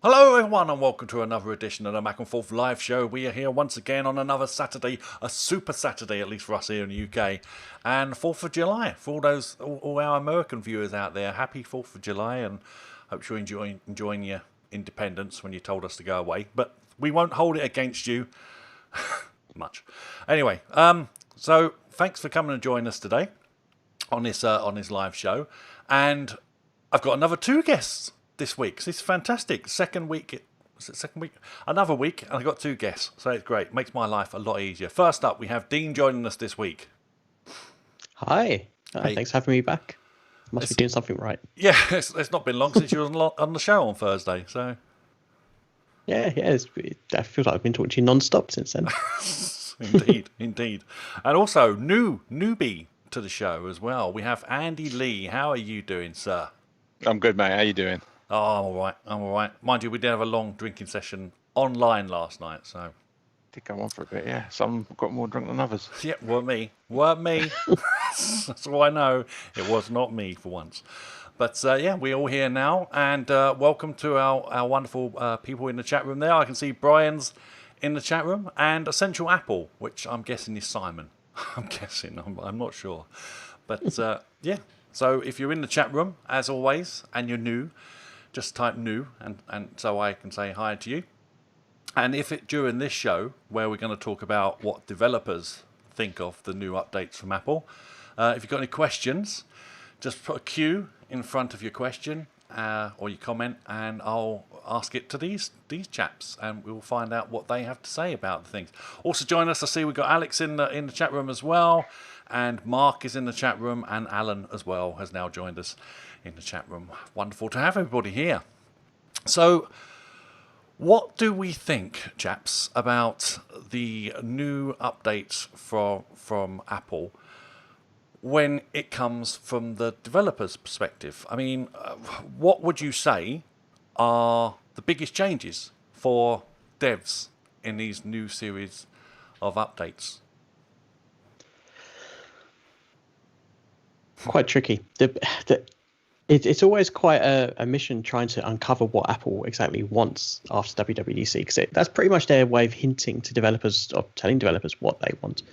Hello everyone and welcome to another edition of the Back and Forth live show. We are here once again on another Saturday, a super Saturday at least for us here in the UK, and 4th of July for all our American viewers out there. Happy 4th of July and hope you're enjoying your independence when you told us to go away, but we won't hold it against you much. Anyway, so thanks for coming and joining us today on this live show, and I've got another two guests this week. So it's fantastic. Second week, another week, and I got two guests. So it's great. Makes my life a lot easier. First up, we have Dean joining us this week. Hi. Hey. Thanks for having me back. Must be doing something right. Yeah, it's not been long since you were on the show on Thursday. So Yeah. I feel like I've been talking to you non-stop since then. Indeed. And also, newbie to the show as well. We have Andy Leigh. How are you doing, sir? I'm good, mate. How you doing? Oh, I'm all right. Mind you, we did have a long drinking session online last night, so... Did go on for a bit, yeah. Some got more drunk than others. Yeah, weren't me. That's all I know. It was not me for once. But yeah, we're all here now, and welcome to our wonderful people in the chat room there. I can see Brian's in the chat room, and Essential Apple, which I'm guessing is Simon. I'm not sure. But yeah, so if you're in the chat room, as always, and you're new, just type new, and so I can say hi to you. And if during this show, where we're going to talk about what developers think of the new updates from Apple, if you've got any questions, just put a Q in front of your question or your comment, and I'll ask it to these chaps, and we will find out what they have to say about the things. Also join us. I see we've got Alex in the chat room as well, and Mark is in the chat room, and Alan as well has now joined us in the chat room. Wonderful to have everybody here. So, what do we think, chaps, about the new updates from Apple when it comes from the developer's perspective? I mean, what would you say are the biggest changes for devs in these new series of updates? Quite tricky. It's always quite a mission trying to uncover what Apple exactly wants after WWDC, because that's pretty much their way of hinting to developers or telling developers what they want.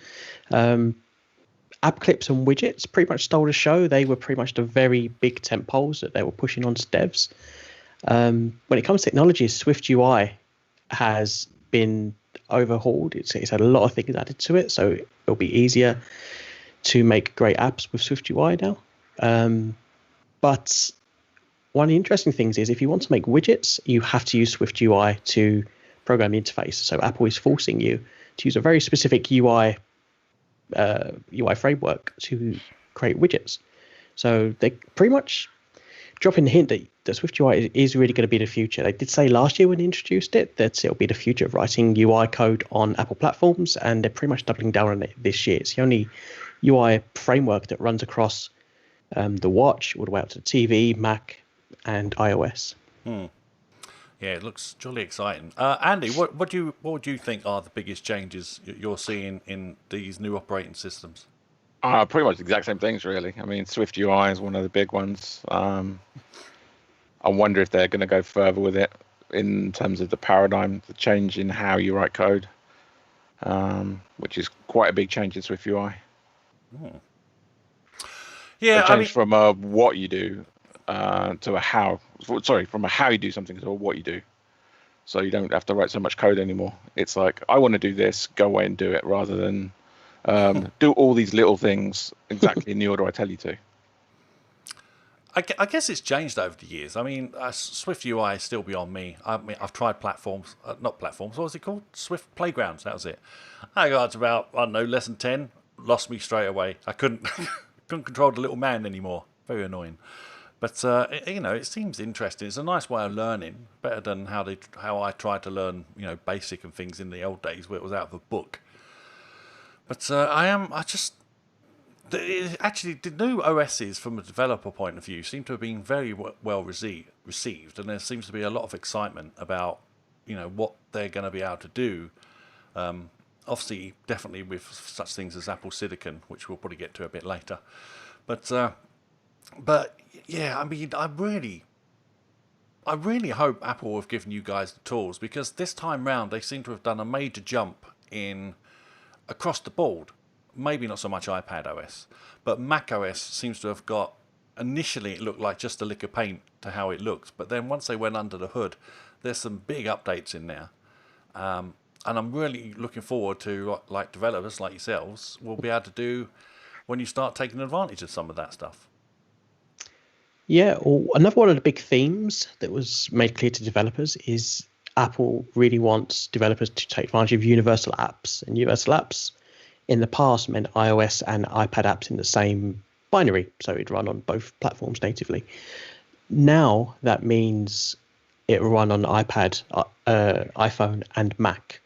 App clips and widgets pretty much stole the show. They were pretty much the very big tent poles that they were pushing onto devs. When it comes to technology, Swift UI has been overhauled. It's had a lot of things added to it, so it'll be easier to make great apps with Swift UI now. But one of the interesting things is if you want to make widgets, you have to use Swift UI to program the interface. So Apple is forcing you to use a very specific UI framework to create widgets. So they pretty much drop in the hint that Swift UI is really going to be the future. They did say last year when they introduced it that it'll be the future of writing UI code on Apple platforms, and they're pretty much doubling down on it this year. It's the only UI framework that runs across the watch all the way up to the TV, Mac, and iOS. Yeah, it looks jolly exciting. Andy, what would you think are the biggest changes you're seeing in these new operating systems? Pretty much the exact same things, really. I mean, Swift UI is one of the big ones. I wonder if they're going to go further with it in terms of the paradigm, the change in how you write code, which is quite a big change in Swift UI. Yeah, a change from a what you do to a how. Sorry, from a how you do something to a what you do. So you don't have to write so much code anymore. It's like, I want to do this, go away and do it, rather than do all these little things exactly in the order I tell you to. I guess it's changed over the years. I mean, Swift UI is still beyond me. I've tried platforms, not platforms. What was it called? Swift Playgrounds. That was it. I got to about, I don't know, lesson 10. Lost me straight away. I couldn't control the little man anymore. Very annoying. But it seems interesting. It's a nice way of learning, better than how I tried to learn, basic and things in the old days where it was out of a book. But actually, the new OSs from a developer point of view seem to have been very well received, and there seems to be a lot of excitement about, what they're going to be able to do. Obviously, definitely with such things as Apple Silicon, which we'll probably get to a bit later. But yeah, I mean, I really hope Apple have given you guys the tools, because this time round they seem to have done a major jump in across the board. Maybe not so much iPad OS, but Mac OS seems to have got. Initially, it looked like just a lick of paint to how it looked, but then once they went under the hood, there's some big updates in there. And I'm really looking forward to, like, developers like yourselves will be able to do when you start taking advantage of some of that stuff. Yeah, or another one of the big themes that was made clear to developers is Apple really wants developers to take advantage of universal apps. And universal apps in the past meant iOS and iPad apps in the same binary, so it'd run on both platforms natively. Now that means it will run on iPad, iPhone, and Mac.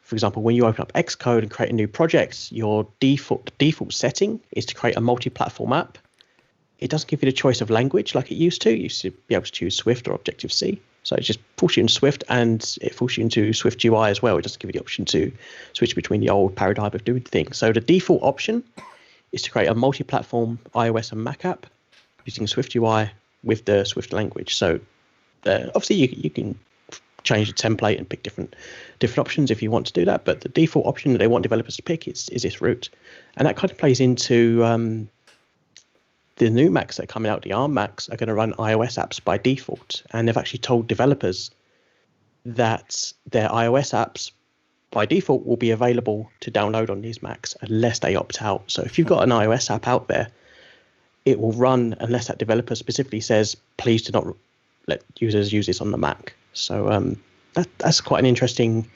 For example, when you open up Xcode and create a new project, your default setting is to create a multi-platform app. It doesn't give you the choice of language like it used to. You used to be able to choose Swift or Objective-C. So it just pulls you in Swift, and it pulls you into Swift UI as well. It doesn't give you the option to switch between the old paradigm of doing things. So the default option is to create a multi-platform iOS and Mac app using Swift UI with the Swift language. So obviously you can change the template and pick different options if you want to do that. But the default option that they want developers to pick is this route. And that kind of plays into the new Macs that are coming out. The ARM Macs are going to run iOS apps by default. And they've actually told developers that their iOS apps by default will be available to download on these Macs unless they opt out. So if you've got an iOS app out there, it will run unless that developer specifically says, please do not let users use this on the Mac. So that's quite an interesting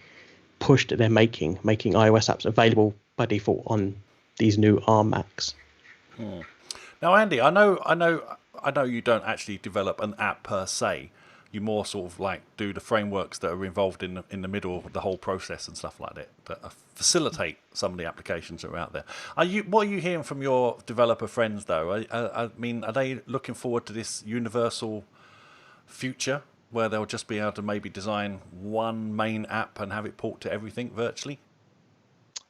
push that they're making iOS apps available by default on these new ARM Macs. Now, Andy, I know you don't actually develop an app per se. You more sort of like do the frameworks that are involved in the middle of the whole process and stuff like that facilitate some of the applications that are out there. What are you hearing from your developer friends though? I mean, are they looking forward to this universal future where they'll just be able to maybe design one main app and have it port to everything virtually?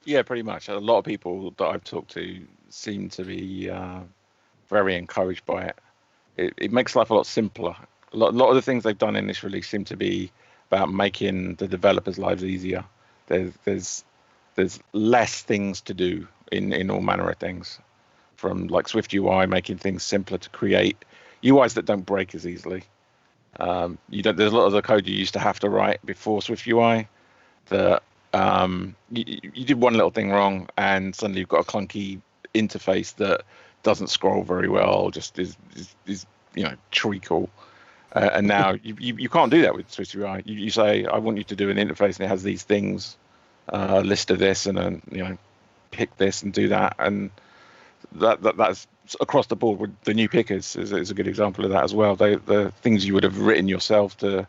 Yeah, pretty much. A lot of people that I've talked to seem to be very encouraged by it. It makes life a lot simpler. A lot of the things they've done in this release seem to be about making the developers' lives easier. There's less things to do in all manner of things, from like Swift UI making things simpler to create UIs that don't break as easily. There's a lot of the code you used to have to write before Swift UI that you did one little thing wrong and suddenly you've got a clunky interface that doesn't scroll very well, just is treacle. And now you can't do that with Swift UI. You say, I want you to do an interface, and it has these things, a list of this, and then pick this and do that, and that's across the board. With the new pickers is a good example of that as well. The things you would have written yourself to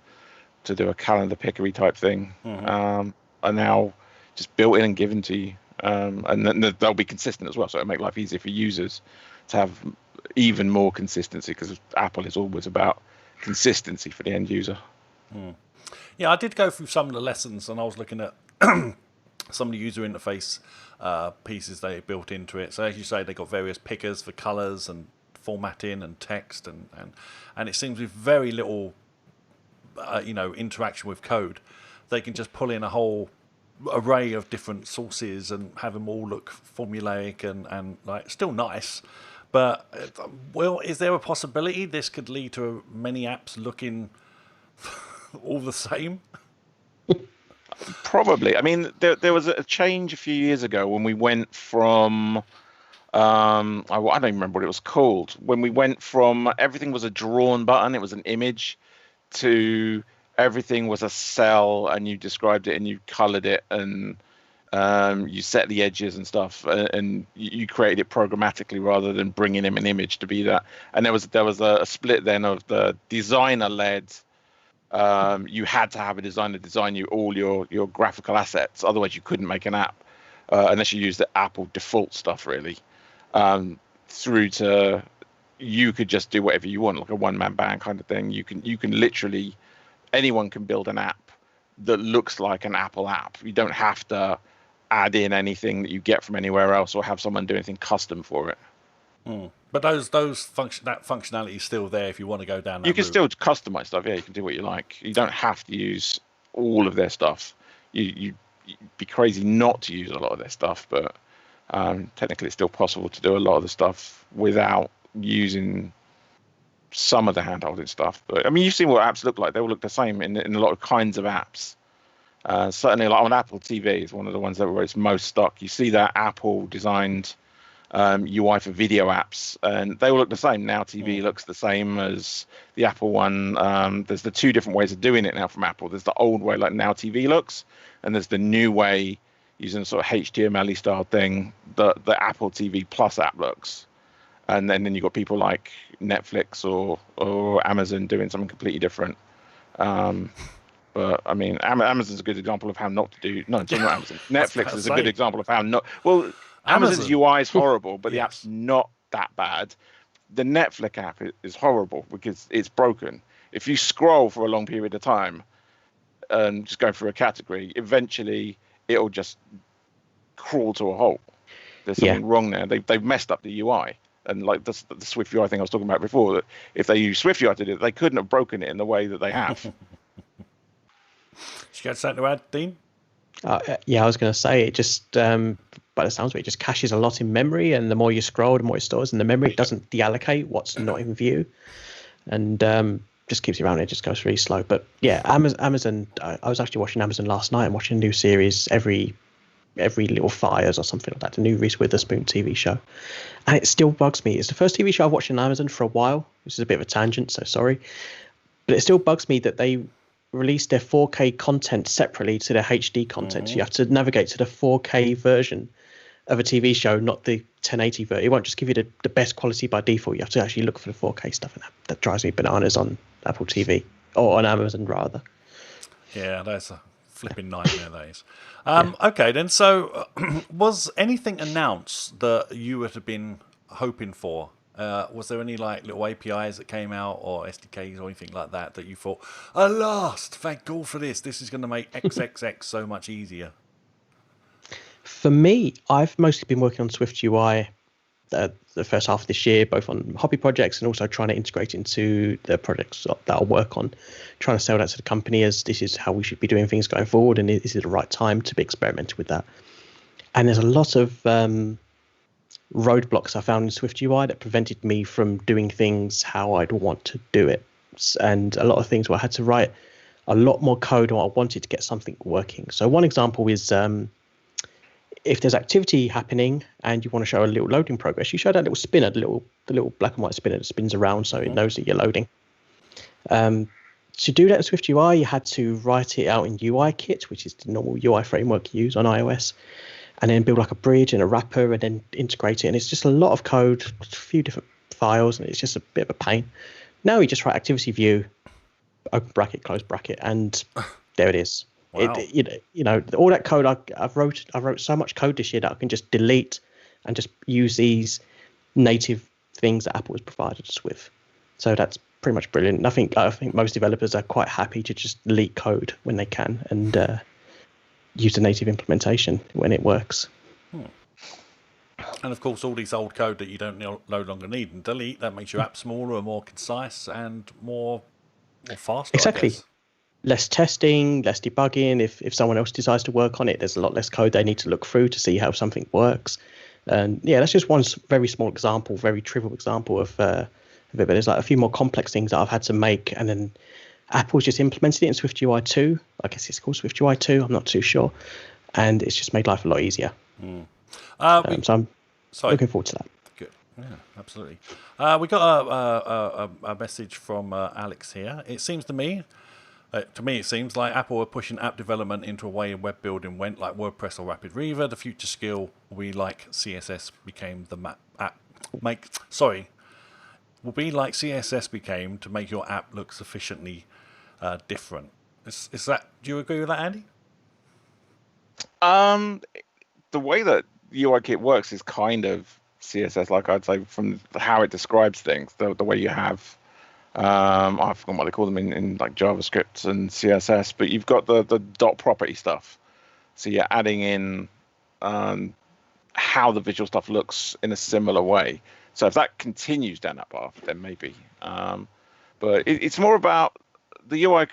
do a calendar pickery type thing are now just built in and given to you, and then they'll be consistent as well. So it'll make life easier for users to have even more consistency, because Apple is always about consistency for the end user. Yeah, I did go through some of the lessons, and I was looking at some of the user interface pieces they built into it. So as you say, they got various pickers for colors and formatting and text, and it seems with very little interaction with code, they can just pull in a whole array of different sources and have them all look formulaic and like still nice. But is there a possibility this could lead to many apps looking all the same? Probably. I mean, there was a change a few years ago when we went from I don't even remember what it was called. When we went from everything was a drawn button, it was an image, to everything was a cell, and you described it and you colored it and you set the edges and stuff, and you created it programmatically rather than bringing in an image to be that. And there was a split then of the designer-led. You had to have a designer design you all your graphical assets, otherwise you couldn't make an app unless you used the Apple default stuff, really. Through to you could just do whatever you want, like a one-man band kind of thing. You can literally, anyone can build an app that looks like an Apple app. You don't have to add in anything that you get from anywhere else or have someone do anything custom for it. But that functionality is still there if you want to go down that You can route. still customize stuff. Yeah, you can do what you like. You don't have to use all of their stuff. You'd be crazy not to use a lot of their stuff, but technically it's still possible to do a lot of the stuff without using some of the hand-holding stuff. But I mean, you've seen what apps look like. They all look the same in a lot of kinds of apps. Certainly, like on Apple TV is one of the ones where it's most stuck. You see that Apple designed UI for video apps, and they all look the same. Now TV looks the same as the Apple one. There's the two different ways of doing it now from Apple. There's the old way, like Now TV looks, and there's the new way using sort of HTML style thing that the Apple TV Plus app looks. And then you've got people like Netflix or Amazon doing something completely different. But I mean, Amazon's a good example of how not to do. No, not Amazon. Netflix is a good example of how not. Well, Amazon's UI is horrible, but the app's not that bad. The Netflix app is horrible because it's broken. If you scroll for a long period of time and just go through a category, eventually it'll just crawl to a halt. There's something wrong there. They've messed up the UI. And like the Swift UI thing I was talking about before, that if they use Swift UI to do it, they couldn't have broken it in the way that they have. Did you get something to add, Dean? Yeah, I was going to say it just, by the sounds of it just caches a lot in memory, and the more you scroll, the more it stores in the memory. It doesn't deallocate what's not in view, and just keeps it around. It just goes really slow. But yeah, Amazon. I was actually watching Amazon last night and watching a new series every little fires or something like that. The new Reese Witherspoon TV show, and it still bugs me. It's the first TV show I've watched on Amazon for a while. This is a bit of a tangent, so sorry, but it still bugs me that they release their 4K content separately to their HD content. So you have to navigate to the 4K version of a TV show, not the 1080 version. It won't just give you the best quality by default. You have to actually look for the 4K stuff, and that drives me bananas on Apple TV, or on Amazon rather. Yeah, that's a flipping nightmare, that is. Okay, then. So, was anything announced that you would have been hoping for? Was there any like little APIs that came out, or SDKs or anything like that you thought, at last, thank God for this. This is going to make XXX so much easier? For me, I've mostly been working on Swift UI the first half of this year, both on hobby projects and also trying to integrate into the projects that I'll work on, trying to sell that to the company as this is how we should be doing things going forward, and is it the right time to be experimenting with that. And there's a lot of roadblocks I found in Swift UI that prevented me from doing things how I'd want to do it. And a lot of things where I had to write a lot more code or I wanted to get something working. So one example is if there's activity happening and you want to show a little loading progress, you show that little spinner, the little black and white spinner that spins around so it knows that you're loading. To do that in Swift UI, you had to write it out in UIKit, which is the normal UI framework you use on iOS, and then build like a bridge and a wrapper and then integrate it. And it's just a lot of code, a few different files, and it's just a bit of a pain. Now you just write activity view, open bracket, close bracket, and there it is. Wow. You know, all that code I wrote so much code this year that I can just delete and just use these native things that Apple has provided us with. So that's pretty much brilliant. I think most developers are quite happy to just delete code when they can and use the native implementation when it works. And of course, all this old code that you don't no longer need and delete, that makes your app smaller and more concise and more faster. Exactly. I guess. Less testing, less debugging. If someone else decides to work on it, there's a lot less code they need to look through to see how something works. And yeah, that's just one very small example, very trivial example of it. But there's like a few more complex things that I've had to make, and then Apple's just implemented it in Swift UI 2. I guess it's called Swift UI 2. I'm not too sure, and it's just made life a lot easier. So I'm looking forward to that. Good. Yeah, absolutely. We got a message from Alex here. It seems to me it seems like Apple are pushing app development into a way web building went, like WordPress or Rapid Reaver. The future skill will be like CSS became will be like CSS became to make your app look sufficiently different. Is that? Do you agree with that, Andy? The way that UIKit works is kind of CSS, like I'd say, from how it describes things. The way you have, I forgot what they call them in like JavaScript and CSS, but you've got the dot property stuff. So you're adding in how the visual stuff looks in a similar way. So if that continues down that path, then maybe. But it's more about the UI,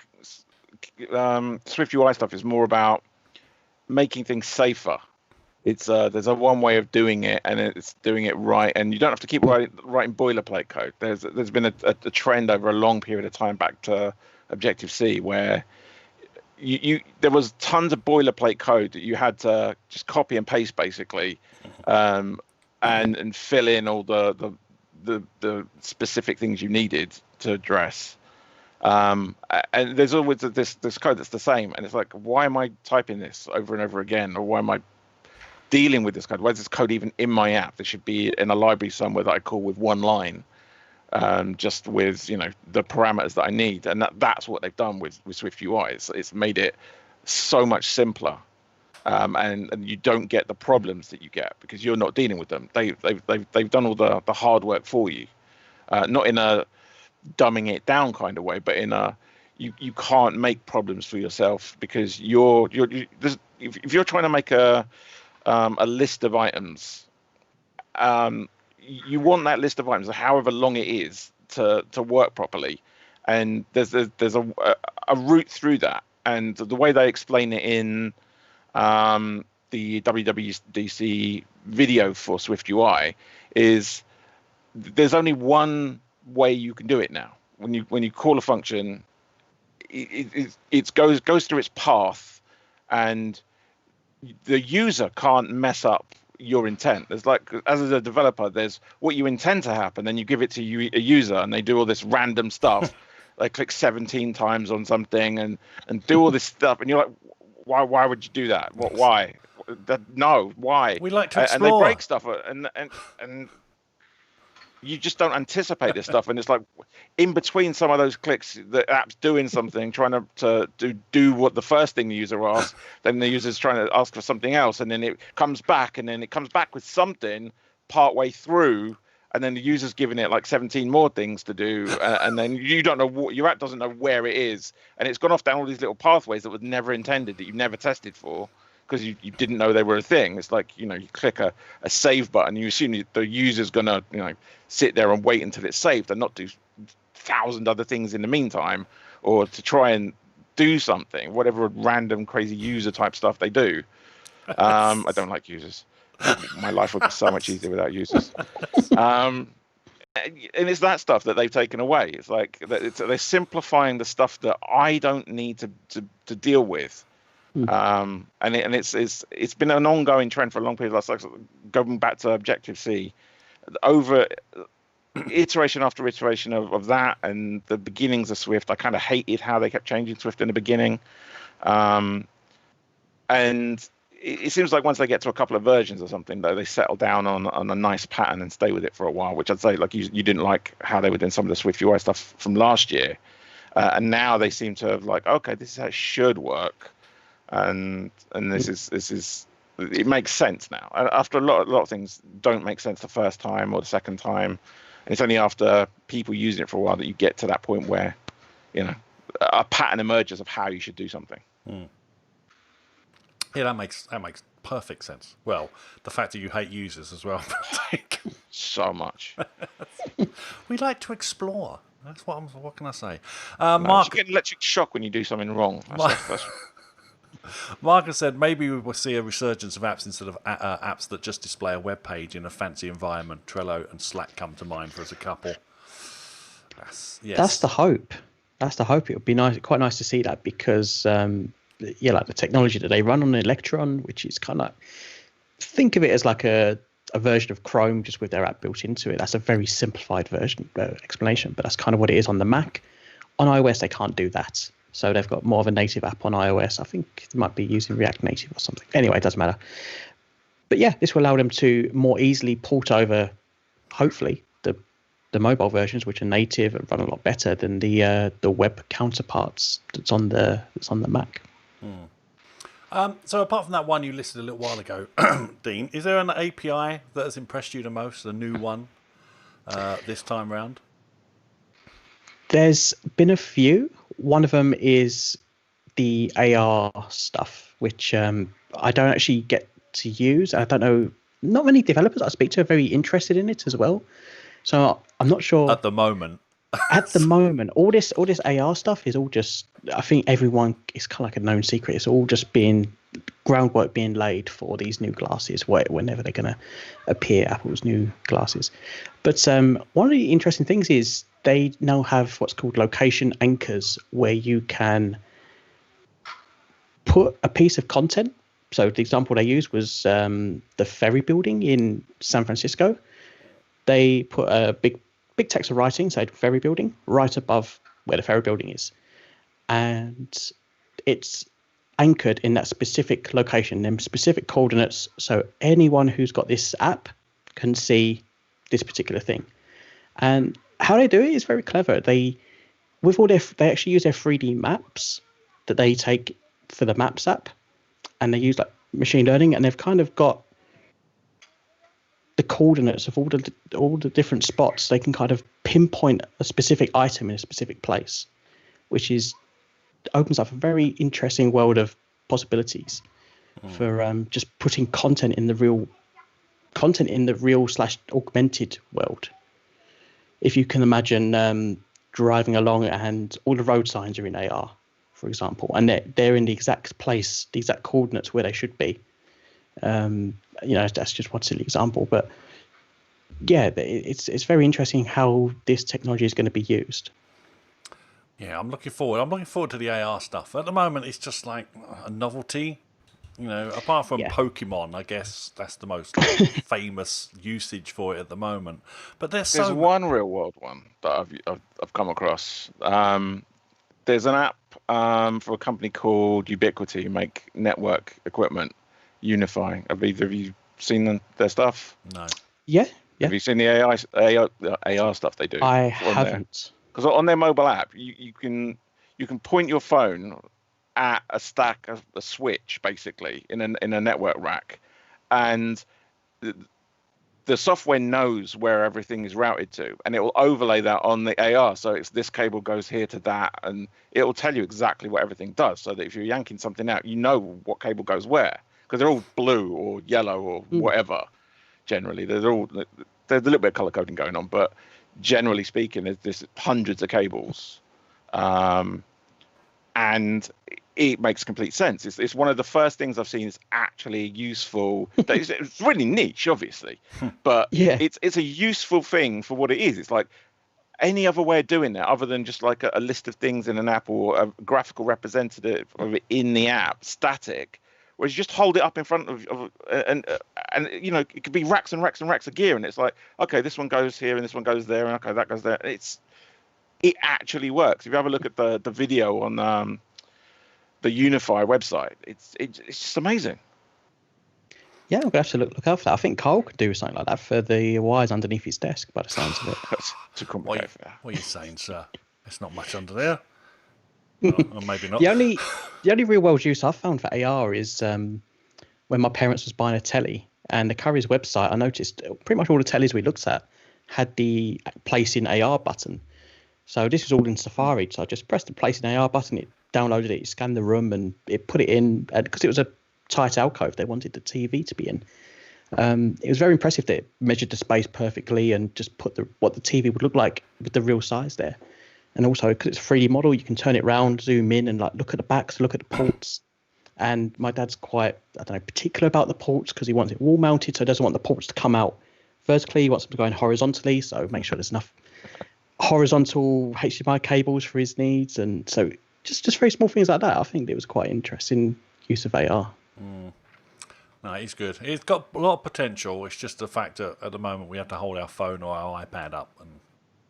Swift UI stuff is more about making things safer. It's there's a one way of doing it, and it's doing it right, and you don't have to keep writing boilerplate code. There's been a trend over a long period of time back to Objective C where there was tons of boilerplate code that you had to just copy and paste basically, and fill in all the specific things you needed to address. And there's always this code that's the same, and it's like, why am I typing this over and over again, or why am I dealing with this code? Why is this code even in my app? There should be in a library somewhere that I call with one line, just with the parameters that I need. And that's what they've done with Swift UI. It's made it so much simpler, and you don't get the problems that you get because you're not dealing with them. They've done all the hard work for you, not in a dumbing it down kind of way, but in a you can't make problems for yourself because if you're trying to make a list of items, you want that list of items, however long it is, to work properly, and there's a route through that. And the way they explain it in the WWDC video for Swift UI is there's only one way you can do it now. When you call a function, it goes through its path, and the user can't mess up your intent. There's as a developer, there's what you intend to happen, then you give it to a user, and they do all this random stuff. They click 17 times on something and do all this stuff, and you're like, why would you do that? Why? No, why? We like to explore. And they break stuff, and you just don't anticipate this stuff, and it's like in between some of those clicks, the app's doing something, trying to do what the first thing the user asks, then the user's trying to ask for something else, and then it comes back, with something partway through, and then the user's giving it like 17 more things to do, and then you don't know your app doesn't know where it is, and it's gone off down all these little pathways that was never intended, that you've never tested for, because you didn't know they were a thing. It's like, you click a save button, you assume the user's gonna sit there and wait until it's saved and not do 1,000 other things in the meantime, or to try and do something, whatever random crazy user type stuff they do. I don't like users. My life would be so much easier without users. And it's that stuff that they've taken away. It's like they're simplifying the stuff that I don't need to deal with. And it's been an ongoing trend for a long period. Like going back to Objective C, over iteration after iteration of that, and the beginnings of Swift. I kind of hated how they kept changing Swift in the beginning, and it seems like once they get to a couple of versions or something, though, they settle down on a nice pattern and stay with it for a while. Which I'd say, like, you didn't like how they were doing some of the Swift UI stuff from last year, and now they seem to have like, okay, this is how it should work. And this is it makes sense now. After a lot of things don't make sense the first time or the second time, and it's only after people using it for a while that you get to that point where a pattern emerges of how you should do something. Yeah, that makes perfect sense. Well, the fact that you hate users as well. So much. We like to explore. That's what can I say? Mark, you get electric shock when you do something wrong. Marcus said maybe we will see a resurgence of apps instead of apps that just display a web page in a fancy environment. Trello and Slack come to mind for as a couple. That's the hope. It would be quite nice to see that, because like the technology that they run on Electron, which is kind of, think of it as like a version of Chrome just with their app built into it. That's a very simplified version explanation, but that's kind of what it is on the Mac. On iOS, they can't do that. So they've got more of a native app on iOS. I think they might be using React Native or something. Anyway, it doesn't matter. But yeah, this will allow them to more easily port over, hopefully, the mobile versions, which are native and run a lot better than the web counterparts that's on the Mac. So apart from that one you listed a little while ago, Dean, is there an API that has impressed you the most, a new one this time round? There's been a few. One of them is the AR stuff, which I don't actually get to use. I don't know. Not many developers I speak to are very interested in it as well. So I'm not sure. At the moment. At the moment, all this AR stuff is all just. I think everyone it's kind of like a known secret. It's all just being groundwork being laid for these new glasses, whenever they're going to appear. Apple's new glasses. But one of the interesting things is they now have what's called location anchors, where you can put a piece of content. So the example they used was the ferry building in San Francisco. They put a big text of writing, say ferry building, right above where the ferry building is. And it's anchored in that specific location, them specific coordinates. So anyone who's got this app can see this particular thing. And how they do it is very clever. They actually use their 3D maps that they take for the Maps app, and they use like machine learning, and they've kind of got the coordinates of all the different spots. They can kind of pinpoint a specific item in a specific place, which opens up a very interesting world of possibilities for just putting content in the real / augmented world. If you can imagine driving along and all the road signs are in AR, for example, and they're in the exact place, the exact coordinates where they should be. That's just one silly example, but yeah, it's very interesting how this technology is going to be used. Yeah, I'm looking forward to the AR stuff. At the moment, it's just like a novelty. Apart from Pokemon, I guess that's the most famous usage for it at the moment. But there's one real world one that I've come across. There's an app for a company called Ubiquity, who make network equipment, Unify. Have either of you seen their stuff? No. Yeah. Have you seen the AR stuff they do? I haven't. Because on their mobile app, you can point your phone at a stack of a switch, basically in a network rack, and the software knows where everything is routed to, and it will overlay that on the AR. So it's this cable goes here to that, and it will tell you exactly what everything does. So that if you're yanking something out, you know what cable goes where, because they're all blue or yellow or whatever. Generally, there's a little bit of color coding going on, but generally speaking, there's hundreds of cables, and it makes complete sense. It's one of the first things I've seen is actually useful. It's really niche, obviously, but it's a useful thing for what it is. It's like any other way of doing that, other than just like a list of things in an app or a graphical representative of it in the app, static. Whereas you just hold it up in front of and it could be racks and racks and racks of gear, and it's like, okay, this one goes here and this one goes there, and okay, that goes there. It actually works. If you have a look at the video on the Unify website, it's just amazing. Yeah, I'm gonna have to look out for that. I think Carl could do something like that for the wires underneath his desk, by the sounds of it. That's too complicated. What are you saying, sir? There's not much under there. Or maybe not. The only real world use I've found for AR is when my parents was buying a telly, and the Curry's website, I noticed pretty much all the tellies we looked at had the place in AR button. So this was all in Safari. So I just pressed the place in AR button, it downloaded it, scanned the room, and it put it in, because it was a tight alcove they wanted the TV to be in. It was very impressive that it measured the space perfectly and just put what the TV would look like with the real size there. And also, because it's a 3D model, you can turn it around, zoom in, and like look at the backs, look at the ports. And my dad's quite, particular about the ports, because he wants it wall mounted, so he doesn't want the ports to come out vertically. He wants them to go in horizontally, so make sure there's enough horizontal HDMI cables for his needs. And so just very small things like that. I think it was quite interesting use of AR. No, he's good. He's got a lot of potential. It's just the fact that at the moment we have to hold our phone or our iPad up, and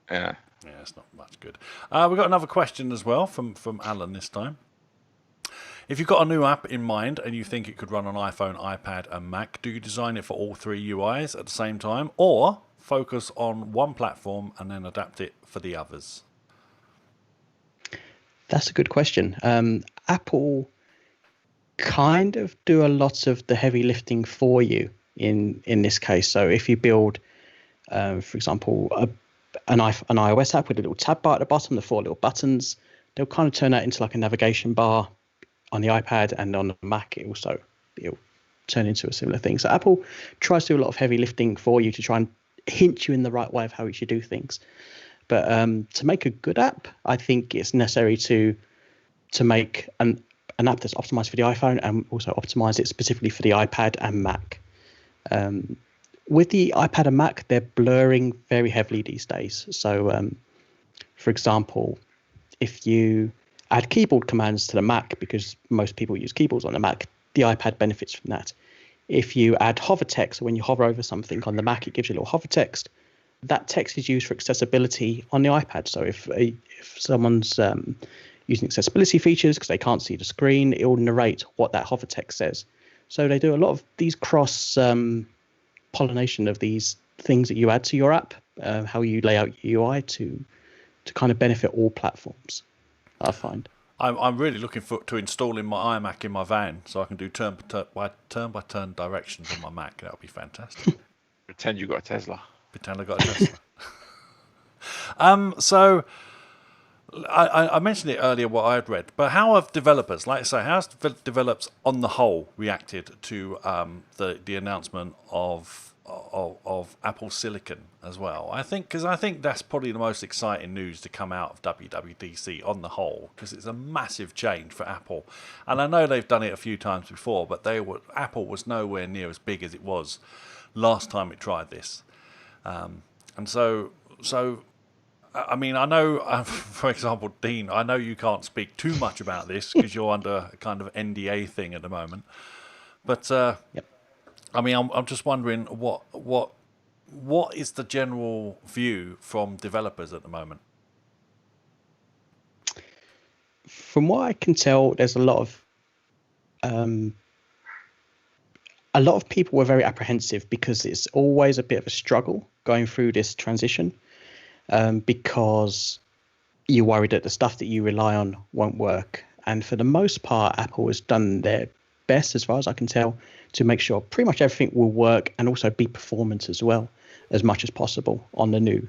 yeah, it's not much good. We've got another question as well from Alan this time. If you've got a new app in mind and you think it could run on iPhone, iPad and Mac, do you design it for all three UIs at the same time, or focus on one platform and then adapt it for the others? That's a good question. Apple kind of do a lot of the heavy lifting for you in this case. So if you build, for example, an iOS app with a little tab bar at the bottom, the 4 little buttons, they'll kind of turn that into like a navigation bar on the iPad, and on the Mac it'll turn into a similar thing. So Apple tries to do a lot of heavy lifting for you to try and hint you in the right way of how you should do things. But to make a good app, I think it's necessary to make an app that's optimized for the iPhone and also optimize it specifically for the iPad and Mac. With the iPad and Mac, they're blurring very heavily these days. So, for example, if you add keyboard commands to the Mac, because most people use keyboards on the Mac, the iPad benefits from that. If you add hover text, when you hover over something on the Mac, it gives you a little hover text. That text is used for accessibility on the iPad. So if someone's using accessibility features because they can't see the screen, it will narrate what that hover text says. So they do a lot of these cross pollination of these things that you add to your app, how you lay out your UI to kind of benefit all platforms, I find. I'm really looking forward to installing my iMac in my van so I can do turn by turn directions on my Mac. That would be fantastic. Pretend you got a Tesla. Pretend I got a Tesla. So I mentioned it earlier what I had read, but how have developers, like I say, how's developers on the whole reacted to the announcement of Apple Silicon as well? I think that's probably the most exciting news to come out of WWDC on the whole, because it's a massive change for Apple, and I know they've done it a few times before, but Apple was nowhere near as big as it was last time it tried this. And so, I mean, I know, for example, Dean, I know you can't speak too much about this because you're under a kind of NDA thing at the moment. But Yep. I mean, I'm just wondering what is the general view from developers at the moment? From what I can tell, there's a lot of people were very apprehensive because it's always a bit of a struggle going through this transition, because you're worried that the stuff that you rely on won't work. And for the most part, Apple has done their best, as far as I can tell, to make sure pretty much everything will work and also be performance as well, as much as possible on the new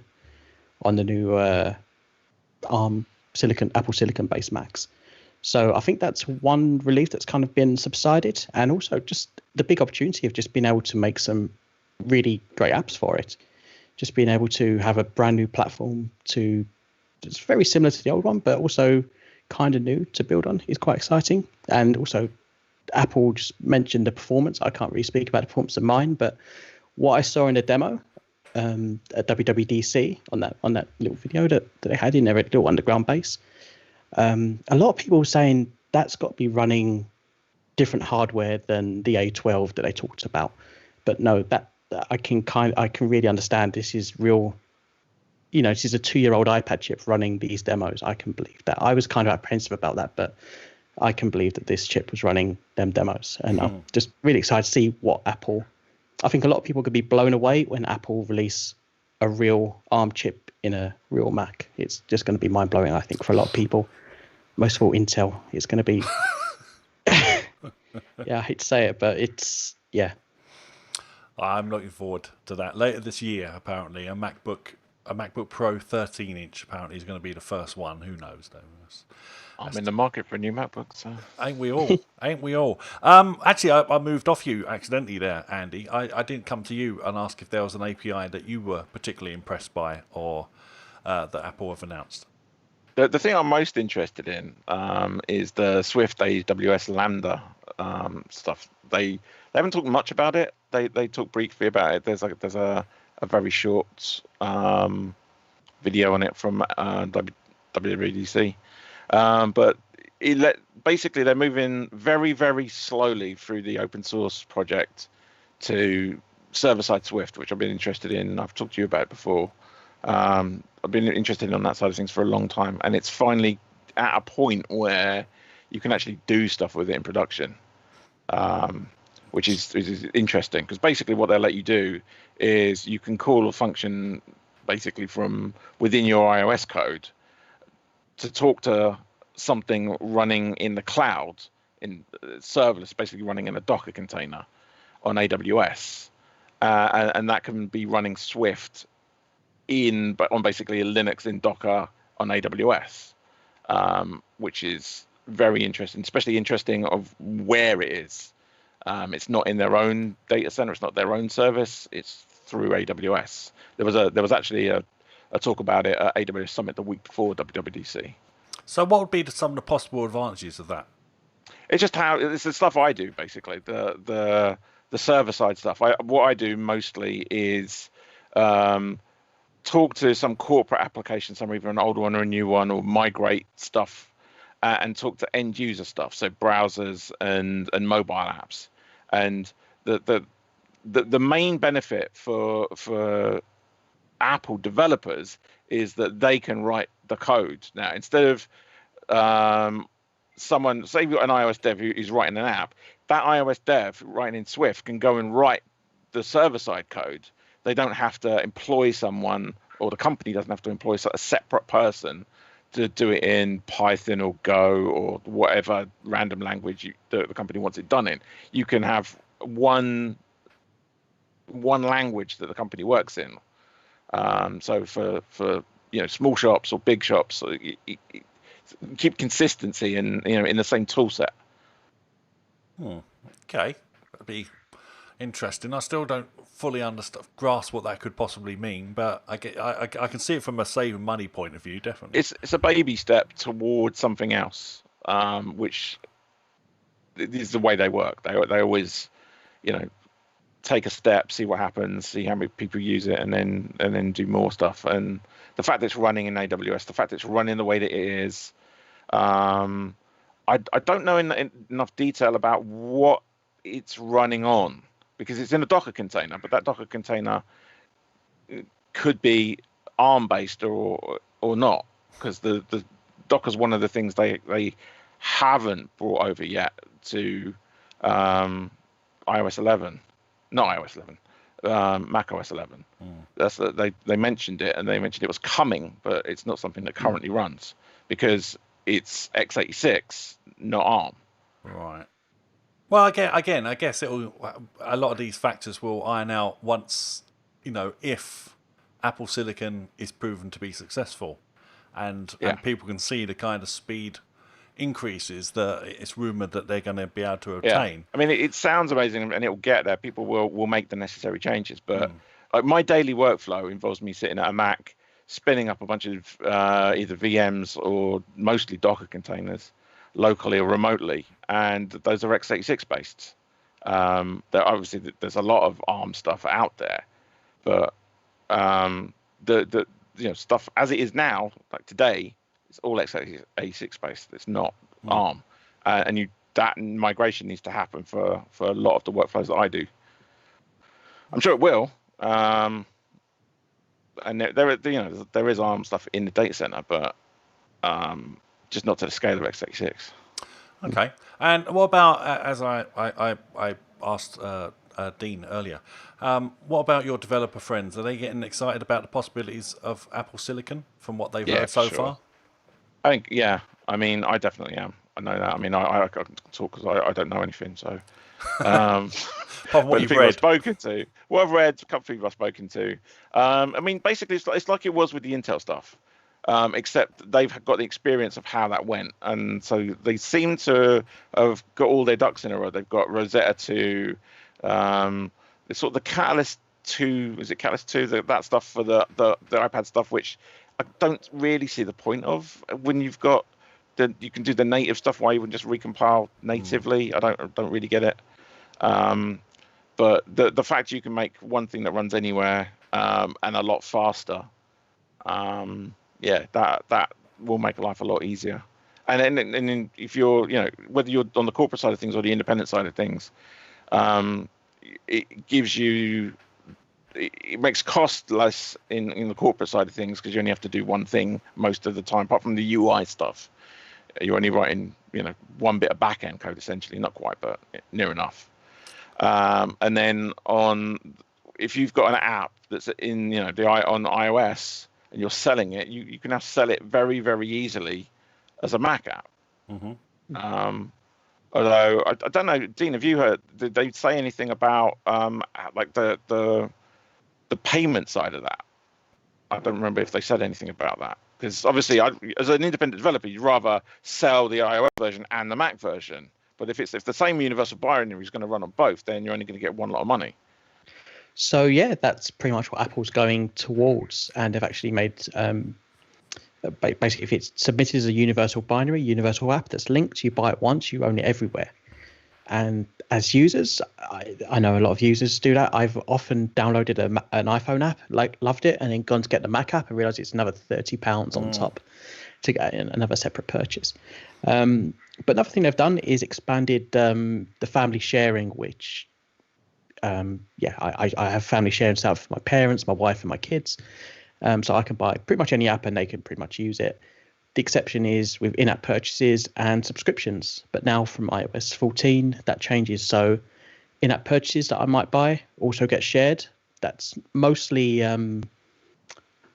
Apple Silicon based Macs. So I think that's one relief that's kind of been subsided, and also just the big opportunity of just being able to make some really great apps for it. Just being able to have a brand new platform it's very similar to the old one, but also kind of new to build on is quite exciting. And also Apple just mentioned the performance. I can't really speak about the performance of mine, but what I saw in the demo at WWDC on that little video that they had in their little underground base, a lot of people were saying that's got to be running different hardware than the A12 that they talked about. But no, that I can really understand this is real. This is a 2-year-old iPad chip running these demos. I can believe that. I was kind of apprehensive about that, but I can believe that this chip was running them demos. And I'm just really excited to see what Apple. I think a lot of people could be blown away when Apple release a real ARM chip in a real Mac. It's just going to be mind blowing, I think, for a lot of people. Most of all, Intel. It's going to be. Yeah, I hate to say it, but it's I'm looking forward to that. Later this year, apparently, a MacBook Pro 13-inch apparently is going to be the first one. Who knows, though? I'm in the market for a new MacBook, so. Ain't we all? Ain't we all? Actually, I moved off you accidentally there, Andy. I didn't come to you and ask if there was an API that you were particularly impressed by or that Apple have announced. The thing I'm most interested in is the Swift AWS Lambda stuff. They haven't talked much about it. They talk briefly about it. There's a very short video on it from WWDC. But basically they're moving very, very slowly through the open source project to server-side Swift, which I've been interested in. I've talked to you about it before. I've been interested in that side of things for a long time, and it's finally at a point where you can actually do stuff with it in production, which is interesting, because basically what they'll let you do is you can call a function basically from within your iOS code to talk to something running in the cloud, in serverless, basically running in a Docker container on AWS, and that can be running Swift on basically a Linux in Docker on AWS, which is very interesting, especially interesting of where it is. It's not in their own data center. It's not their own service. It's through AWS. There was actually a talk about it at AWS Summit the week before WWDC. So what would be some of the possible advantages of that? It's just how it's the stuff I do basically. The server side stuff. What I do mostly is talk to some corporate application, some either an old one or a new one, or migrate stuff, and talk to end user stuff, so browsers and mobile apps. And the main benefit for Apple developers is that they can write the code now instead of someone, say you've got an iOS dev who's writing an app. That iOS dev writing in Swift can go and write the server-side code. They don't have to employ someone, or the company doesn't have to employ a separate person to do it in Python or Go or whatever random language the company wants it done in. You can have one language that the company works in. So for small shops or big shops, keep consistency in the same tool set. Okay, that'd be interesting. I still don't fully grasp what that could possibly mean, but I can see it from a saving money point of view, definitely. It's a baby step towards something else, which is the way they work. They always, take a step, see what happens, see how many people use it, and then do more stuff. And the fact that it's running in AWS, the fact that it's running the way that it is, I don't know enough detail about what it's running on, because it's in a Docker container, but that Docker container could be ARM based or not, because the Docker's one of the things they haven't brought over yet to iOS 11, not iOS 11, Mac OS 11. That's they mentioned it, and they mentioned it was coming, but it's not something that currently runs because it's x86, not ARM. Right. Well, again, I guess a lot of these factors will iron out once, if Apple Silicon is proven to be successful, and people can see the kind of speed increases that it's rumored that they're going to be able to obtain. Yeah. I mean, it sounds amazing, and it will get there. People will make the necessary changes, but like my daily workflow involves me sitting at a Mac, spinning up a bunch of either VMs or mostly Docker containers, locally or remotely, and those are x86 based. Obviously there's a lot of ARM stuff out there, but the stuff as it is now, like today, it's all x86 based. It's not ARM, and that migration needs to happen for a lot of the workflows that I do. I'm sure it will. And there is ARM stuff in the data center, but just not to the scale of x86. Okay. And what about, as I asked Dean earlier, what about your developer friends? Are they getting excited about the possibilities of Apple Silicon from what they've heard so far? I think, I mean, I definitely am. I know that. I mean, I can talk because I don't know anything. So, apart from what you've read, I've spoken to, what I've read, a couple of people I've spoken to. I mean, basically, it's like it was with the Intel stuff, except they've got the experience of how that went, and so they seem to have got all their ducks in a row. They've got Rosetta 2, it's sort of the Catalyst 2. Is it Catalyst 2? That stuff for the iPad stuff, which I don't really see the point of when you've got you can do the native stuff. Why you wouldn't just recompile natively? I don't really get it. But the fact you can make one thing that runs anywhere and a lot faster, that will make life a lot easier. And then if you're, whether you're on the corporate side of things or the independent side of things, it gives you, it makes cost less in the corporate side of things because you only have to do one thing most of the time, apart from the UI stuff. You're only writing, one bit of back-end code essentially, not quite, but near enough. And then if you've got an app that's in, on iOS and you're selling it, you can now sell it very, very easily as a Mac app. Mm-hmm. Although I don't know, Dean, have you heard? Did they say anything about like the payment side of that? I don't remember if they said anything about that. Because obviously, as an independent developer, you'd rather sell the iOS version and the Mac version. But if the same universal binary is going to run on both, then you're only going to get one lot of money. So yeah, that's pretty much what Apple's going towards, and they've actually made basically if it's submitted as a universal binary, universal app that's linked, you buy it once, you own it everywhere. And as users, I know a lot of users do that. I've often downloaded an iPhone app, like loved it, and then gone to get the Mac app and realized it's another £30 on top to get another separate purchase. But another thing they've done is expanded the family sharing, which I have family sharing stuff for my parents, my wife, and my kids. So I can buy pretty much any app and they can pretty much use it. The exception is with in-app purchases and subscriptions. But now from iOS 14, that changes. So in-app purchases that I might buy also get shared. That's mostly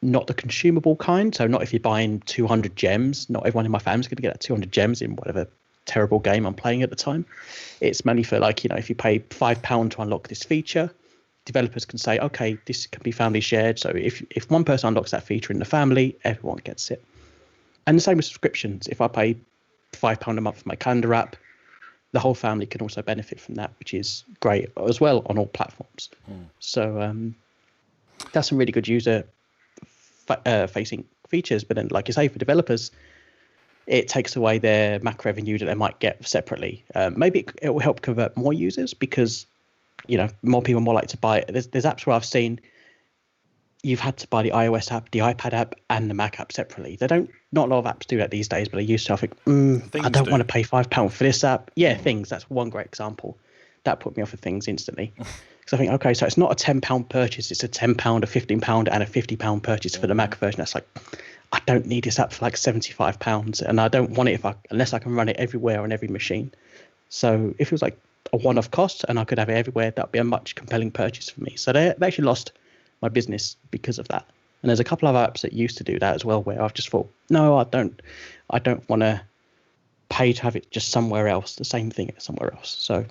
not the consumable kind. So not if you're buying 200 gems. Not everyone in my family's going to get that 200 gems in whatever terrible game I'm playing at the time. It's mainly for like, if you pay £5 to unlock this feature, developers can say, okay, this can be family shared. So if one person unlocks that feature in the family, everyone gets it. And the same with subscriptions. If I pay £5 a month for my calendar app, the whole family can also benefit from that, which is great as well on all platforms. So that's some really good user facing features. But then, like you say, for developers, it takes away their Mac revenue that they might get separately. Maybe it will help convert more users because, more people more like to buy it. There's apps where I've seen you've had to buy the iOS app, the iPad app, and the Mac app separately. Not a lot of apps do that these days, but I used to. I think, I don't want to pay £5 for this app. Yeah, Things. That's one great example. That put me off of Things instantly. Because I think, okay, so it's not a £10 purchase. It's a £10, a £15, and a £50 purchase for the Mac version. That's like, I don't need this app for like £75, and I don't want it unless I can run it everywhere on every machine. So if it was like a one-off cost and I could have it everywhere, that'd be a much compelling purchase for me. So they actually lost my business because of that. And there's a couple of apps that used to do that as well, where I've just thought, no, I don't want to pay to have it just somewhere else, the same thing somewhere else. So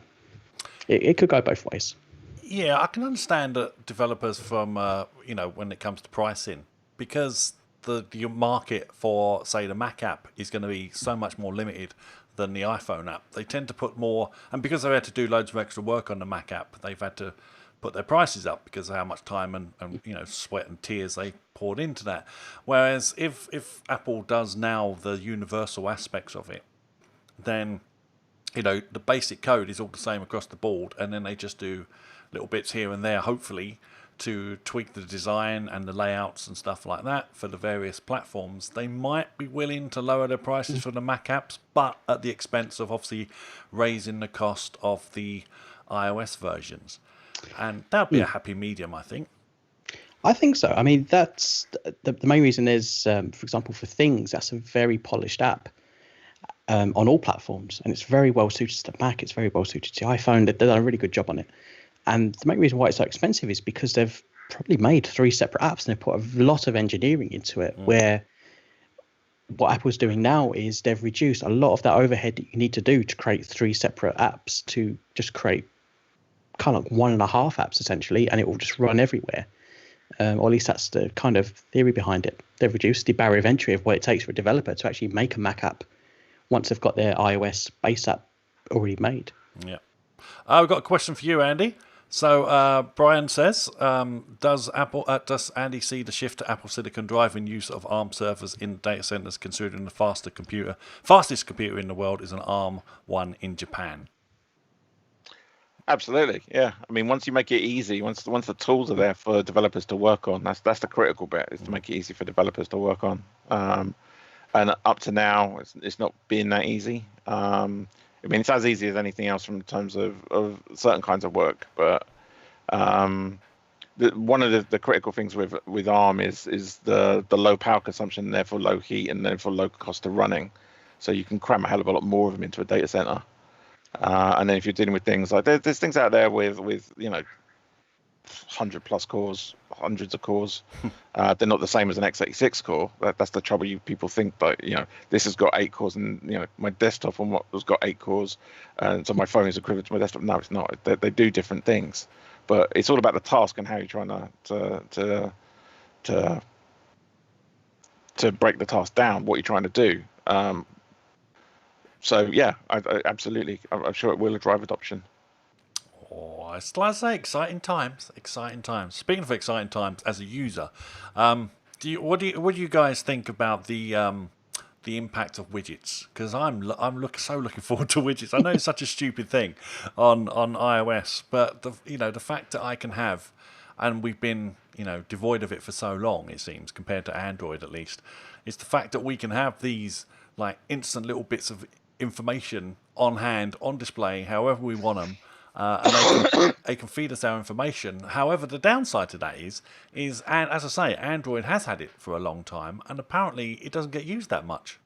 it could go both ways. Yeah, I can understand that developers from when it comes to pricing, because the market for, say, the Mac app is going to be so much more limited than the iPhone app. They tend to put more, and because they've had to do loads of extra work on the Mac app, they've had to put their prices up because of how much time and sweat and tears they poured into that. Whereas if Apple does now the universal aspects of it, then the basic code is all the same across the board, and then they just do little bits here and there, hopefully, to tweak the design and the layouts and stuff like that for the various platforms. They might be willing to lower their prices for the Mac apps, but at the expense of obviously raising the cost of the iOS versions. And that would be a happy medium, I think. I think so. I mean, that's the main reason is, for example, for Things, that's a very polished app on all platforms. And it's very well suited to the Mac. It's very well suited to the iPhone. They've done a really good job on it. And the main reason why it's so expensive is because they've probably made 3 separate apps and they've put a lot of engineering into it, where what Apple's doing now is they've reduced a lot of that overhead that you need to do to create 3 separate apps to just create kind of like 1.5 apps essentially, and it will just run everywhere. Or at least that's the kind of theory behind it. They've reduced the barrier of entry of what it takes for a developer to actually make a Mac app once they've got their iOS base app already made. Yeah. I've got a question for you, Andy. So Brian says, does Andy see the shift to Apple Silicon driving use of ARM servers in data centers, considering the fastest computer in the world is an ARM one in Japan? Absolutely, yeah. I mean, once you make it easy, once the tools are there for developers to work on, that's the critical bit, is to make it easy for developers to work on. And up to now, it's not been that easy. I mean, it's as easy as anything else in terms of certain kinds of work, but one of the critical things with ARM is the low power consumption, and therefore low heat, and therefore low cost of running. So you can cram a hell of a lot more of them into a data center. And then if you're dealing with things like there's things out there with 100+ cores, hundreds of cores. They're not the same as an x86 core. That's the trouble. People think that this has got 8 cores, and my desktop on what has got 8 cores, and so my phone is equivalent to my desktop. No, it's not. They do different things, but it's all about the task and how you're trying to break the task down. What you're trying to do. So yeah, I absolutely. I'm sure it will drive adoption. Oh, it's like I say, exciting times. Exciting times. Speaking of exciting times, as a user, what do you guys think about the impact of widgets? Because so looking forward to widgets. I know it's such a stupid thing on iOS, but the fact that I can have, and we've been devoid of it for so long, it seems, compared to Android at least, it's the fact that we can have these like instant little bits of information on hand, on display, however we want them, and they can feed us our information. However, the downside to that is, and as I say, Android has had it for a long time, and apparently it doesn't get used that much.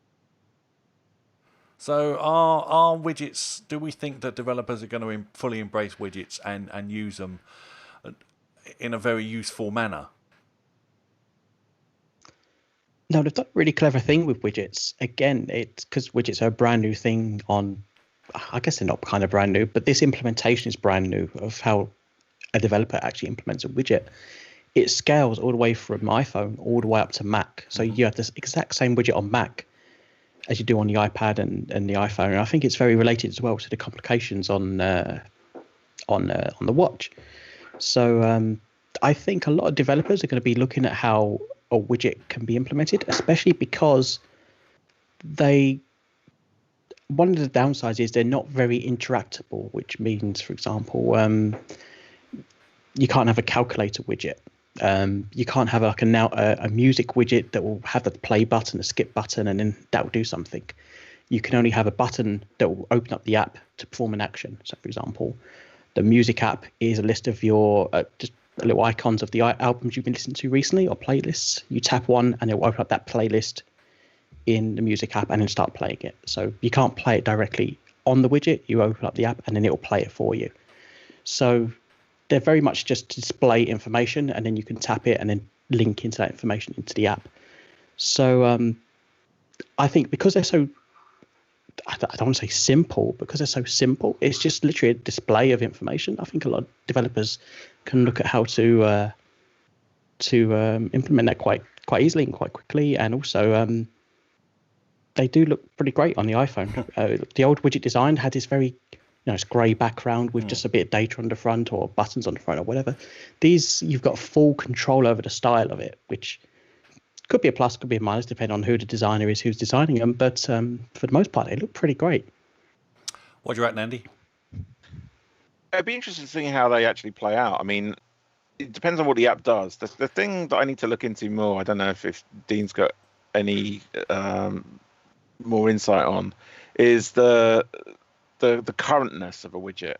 So, are widgets? Do we think that developers are going to fully embrace widgets and use them in a very useful manner? No, they've done a really clever thing with widgets. Again, it's because widgets are a brand new thing on, I guess they're not kind of brand new, but this implementation is brand new of how a developer actually implements a widget. It scales all the way from iPhone all the way up to Mac. So you have this exact same widget on Mac as you do on the iPad and the iPhone. And I think it's very related as well to the complications on the watch. So I think a lot of developers are going to be looking at how a widget can be implemented, especially because one of the downsides is they're not very interactable, which means, for example, you can't have a calculator widget. You can't have like a music widget that will have the play button, a skip button, and then that will do something. You can only have a button that will open up the app to perform an action. So, for example, the music app is a list of your just little icons of the albums you've been listening to recently or playlists. You tap one and it will open up that playlist in the music app and then start playing it. So you can't play it directly on the widget. You open up the app and then it will play it for you. So they're very much just display information, and then you can tap it and then link into that information into the app. So I think because they're so, I don't want to say simple, because they're so simple, it's just literally a display of information. I think a lot of developers can look at how to implement that quite easily and quite quickly, and also they do look pretty great on the iPhone. The old widget design had this very it's grey background with just a bit of data on the front or buttons on the front or whatever. These, you've got full control over the style of it, which could be a plus, could be a minus, depending on who the designer is who's designing them. But for the most part, they look pretty great. What do you reckon, Andy? It'd be interesting to see how they actually play out. I mean, it depends on what the app does. The thing that I need to look into more, I don't know if Dean's got any more insight on, is the currentness of a widget,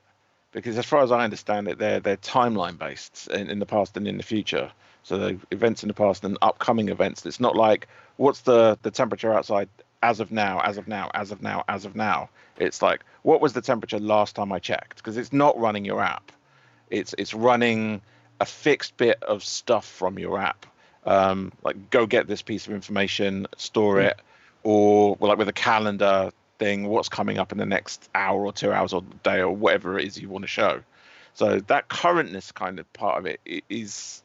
because as far as I understand it, they're timeline based in the past and in the future. So the events in the past and upcoming events. It's not like what's the temperature outside as of now. It's like, what was the temperature last time I checked? Because it's not running your app. It's running a fixed bit of stuff from your app. Like go get this piece of information, store it, or like with a calendar thing, what's coming up in the next hour or 2 hours or day or whatever it is you want to show. So that currentness kind of part of it is,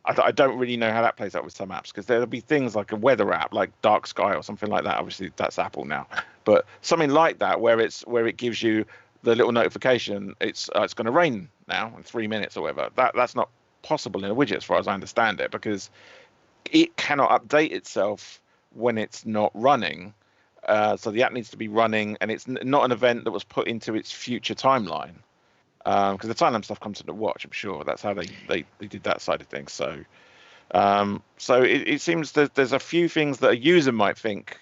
I don't really know how that plays out with some apps, because there'll be things like a weather app like Dark Sky or something like that. Obviously that's Apple now, but something like that where it gives you the little notification it's going to rain now in 3 minutes or whatever. That's not possible in a widget as far as I understand it, because it cannot update itself when it's not running. So the app needs to be running, and it's not an event that was put into its future timeline, because the timeline stuff comes to the watch. I'm sure that's how they did that side of things. So it seems that there's a few things that a user might think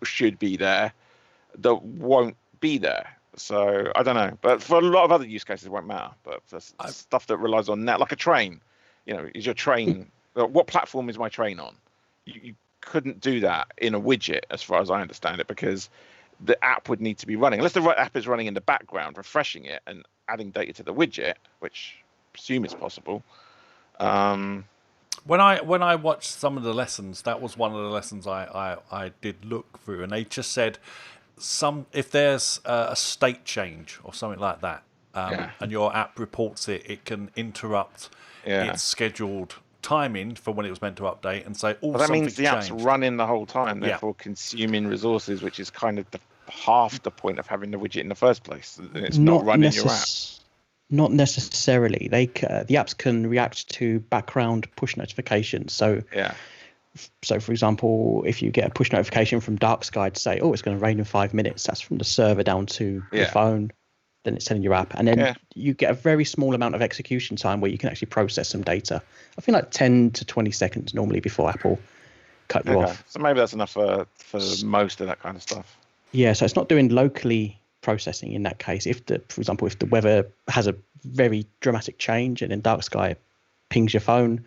should be there that won't be there. So I don't know, but for a lot of other use cases it won't matter. But for stuff that relies on that, like a train, is your train, what platform is my train on? You couldn't do that in a widget as far as I understand it, because the app would need to be running, unless the right app is running in the background, refreshing it and adding data to the widget, which I presume is possible. When I watched some of the lessons, that was one of the lessons I did look through, and they just said if there's a state change or something like that, and your app reports it can interrupt its scheduled timing for when it was meant to update and say, oh, that means the changed. app's running the whole time, therefore consuming resources, which is kind of half the point of having the widget in the first place. And it's not running your app. Not necessarily. The apps can react to background push notifications. Yeah. So for example, if you get a push notification from Dark Sky to say, "Oh, it's going to rain in 5 minutes," that's from the server down to your Yeah. phone. Then it's telling your app, and then Yeah. you get a very small amount of execution time where you can actually process some data. I think like 10 to 20 seconds normally before Apple cut you Okay. off. So maybe that's enough for most of that kind of stuff. Yeah, so it's not doing locally processing in that case. For example, if the weather has a very dramatic change and then Dark Sky pings your phone,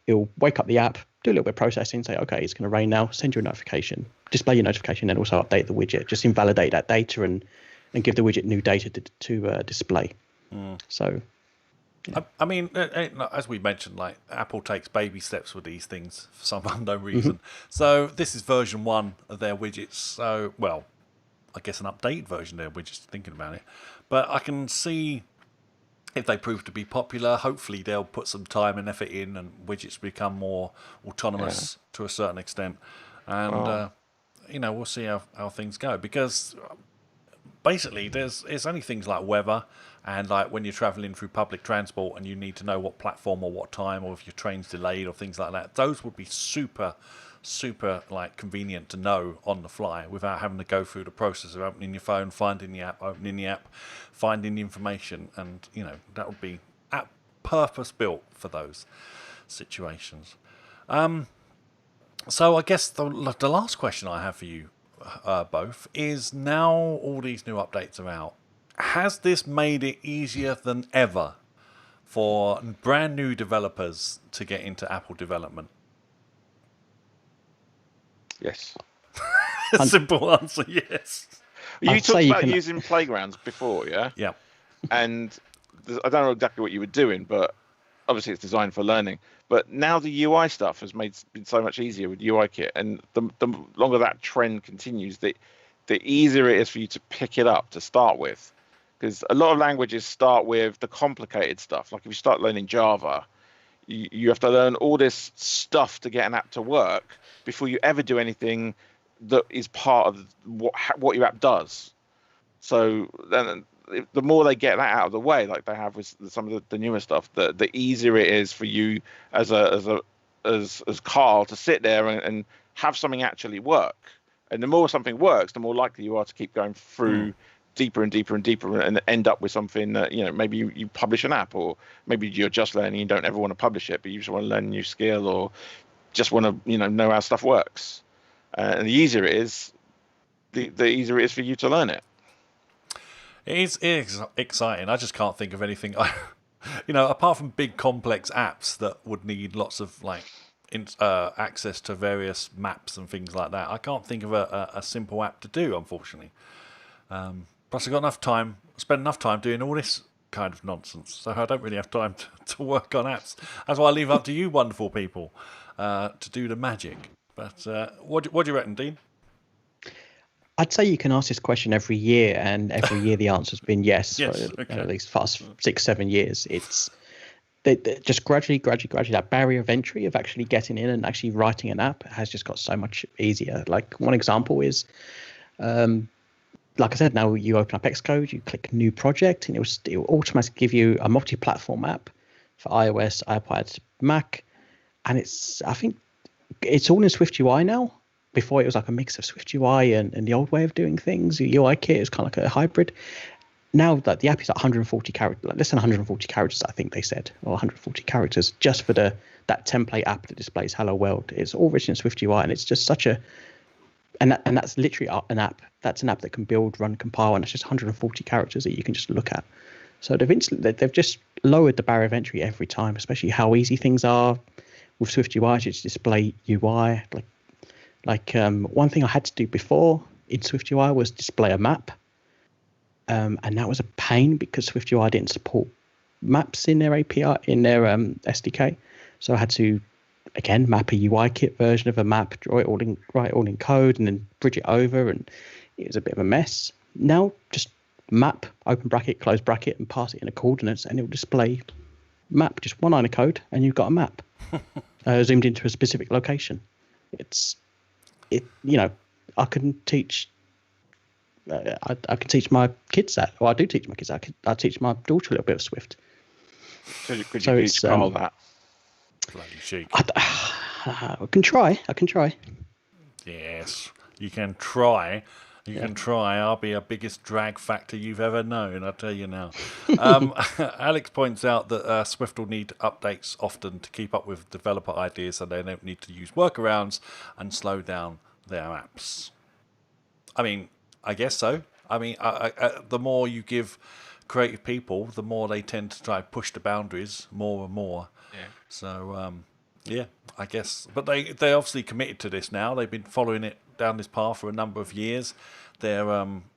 it'll wake up the app, do a little bit of processing, say, okay, it's going to rain now, send you a notification, display your notification, and also update the widget, just invalidate that data and give the widget new data to display. So, I mean, as we mentioned, like Apple takes baby steps with these things for some unknown reason. So this is version 1 of their widgets. So, well, I guess an updated version of their widgets, thinking about it. But I can see if they prove to be popular, hopefully they'll put some time and effort in and widgets become more autonomous to a certain extent. And, we'll see how things go. Because basically it's only things like weather and like when you're traveling through public transport and you need to know what platform or what time or if your train's delayed or things like that. Those would be super like convenient to know on the fly without having to go through the process of opening your phone, finding the app, opening the app, finding the information, and that would be purpose built for those situations. So I guess the last question I have for you both is, now all these new updates are out, has this made it easier than ever for brand new developers to get into Apple development? Yes. Simple answer, yes. You talked about using playgrounds before, yeah? Yeah. And I don't know exactly what you were doing, but obviously it's designed for learning. But now the UI stuff has been so much easier with UIKit, and the longer that trend continues, the easier it is for you to pick it up to start with. Because a lot of languages start with the complicated stuff. Like if you start learning Java, you have to learn all this stuff to get an app to work before you ever do anything that is part of what your app does. So then the more they get that out of the way, like they have with some of the newer stuff, the easier it is for you as Carl to sit there and have something actually work. And the more something works, the more likely you are to keep going through deeper and deeper and deeper and end up with something that, maybe you publish an app, or maybe you're just learning, you don't ever want to publish it, but you just want to learn a new skill, or just want to know how stuff works. And the easier it is, the easier it is for you to learn it. It is exciting. I just can't think of anything, apart from big complex apps that would need lots of access to various maps and things like that. I can't think of a simple app to do, unfortunately. Plus, I've got spend enough time doing all this kind of nonsense, so I don't really have time to work on apps. That's why I leave it up to you wonderful people to do the magic. But what do you reckon, Dean? I'd say you can ask this question every year, and every year the answer's been yes. Yes, For, okay. at least past 6-7 years. It's they just gradually that barrier of entry of actually getting in and actually writing an app has just got so much easier. Like one example is, like I said, now you open up Xcode, you click new project, and it will automatically give you a multi-platform app for iOS, iPad, Mac, and I think it's all in SwiftUI now. Before it was like a mix of SwiftUI and the old way of doing things. UIKit is kind of like a hybrid. Now that the app is at 140 characters, less than 140 characters, I think they said, or 140 characters just for that template app that displays Hello World. It's all written in SwiftUI, and it's just such and that's literally an app. That's an app that can build, run, compile, and it's just 140 characters that you can just look at. So they've just lowered the barrier of entry every time, especially how easy things are with SwiftUI to display UI. Like one thing I had to do before in SwiftUI was display a map, and that was a pain because SwiftUI didn't support maps in their API in their SDK. So I had to again map a UIKit version of a map, draw it all in, write it all in code, and then bridge it over, and it was a bit of a mess. Now just map, open bracket, close bracket, and pass it in a coordinates, and it will display map, just one line of code, and you've got a map zoomed into a specific location. I can teach I can teach my kids that, or I do teach my kids that. I teach my daughter a little bit of Swift. Could you So teach Carl that? Bloody chic. I can try. Yes, you can try. You Yeah. can try. I'll be a biggest drag factor you've ever known, I tell you now. Alex points out that Swift will need updates often to keep up with developer ideas so they don't need to use workarounds and slow down their apps. I mean, I guess so. I mean, the more you give creative people, the more they tend to try to push the boundaries more and more. Yeah. So, yeah, I guess. But they're obviously committed to this now. They've been following it down this path for a number of years. They're,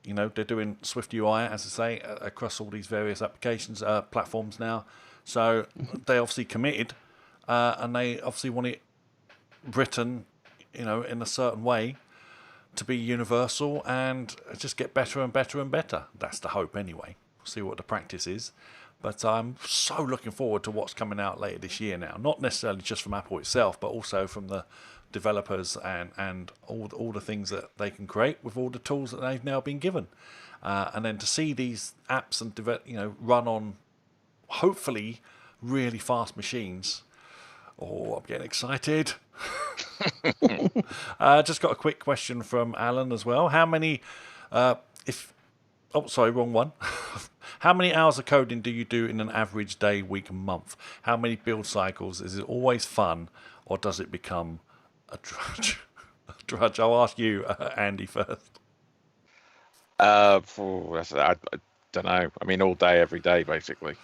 they're doing Swift UI, as I say, across all these various applications, platforms now. So they obviously committed, and they obviously want it written, in a certain way to be universal and just get better and better and better. That's the hope anyway. We'll see what the practice is. But I'm so looking forward to what's coming out later this year now. Not necessarily just from Apple itself, but also from the developers and all the things that they can create with all the tools that they've now been given. And then to see these apps and run on hopefully really fast machines. Oh, I'm getting excited. Just got a quick question from Alan as well. How many, wrong one. How many hours of coding do you do in an average day, week, and month? How many build cycles? Is it always fun, or does it become a drudge? I'll ask you, Andy, first. I don't know. I mean, all day, every day, basically.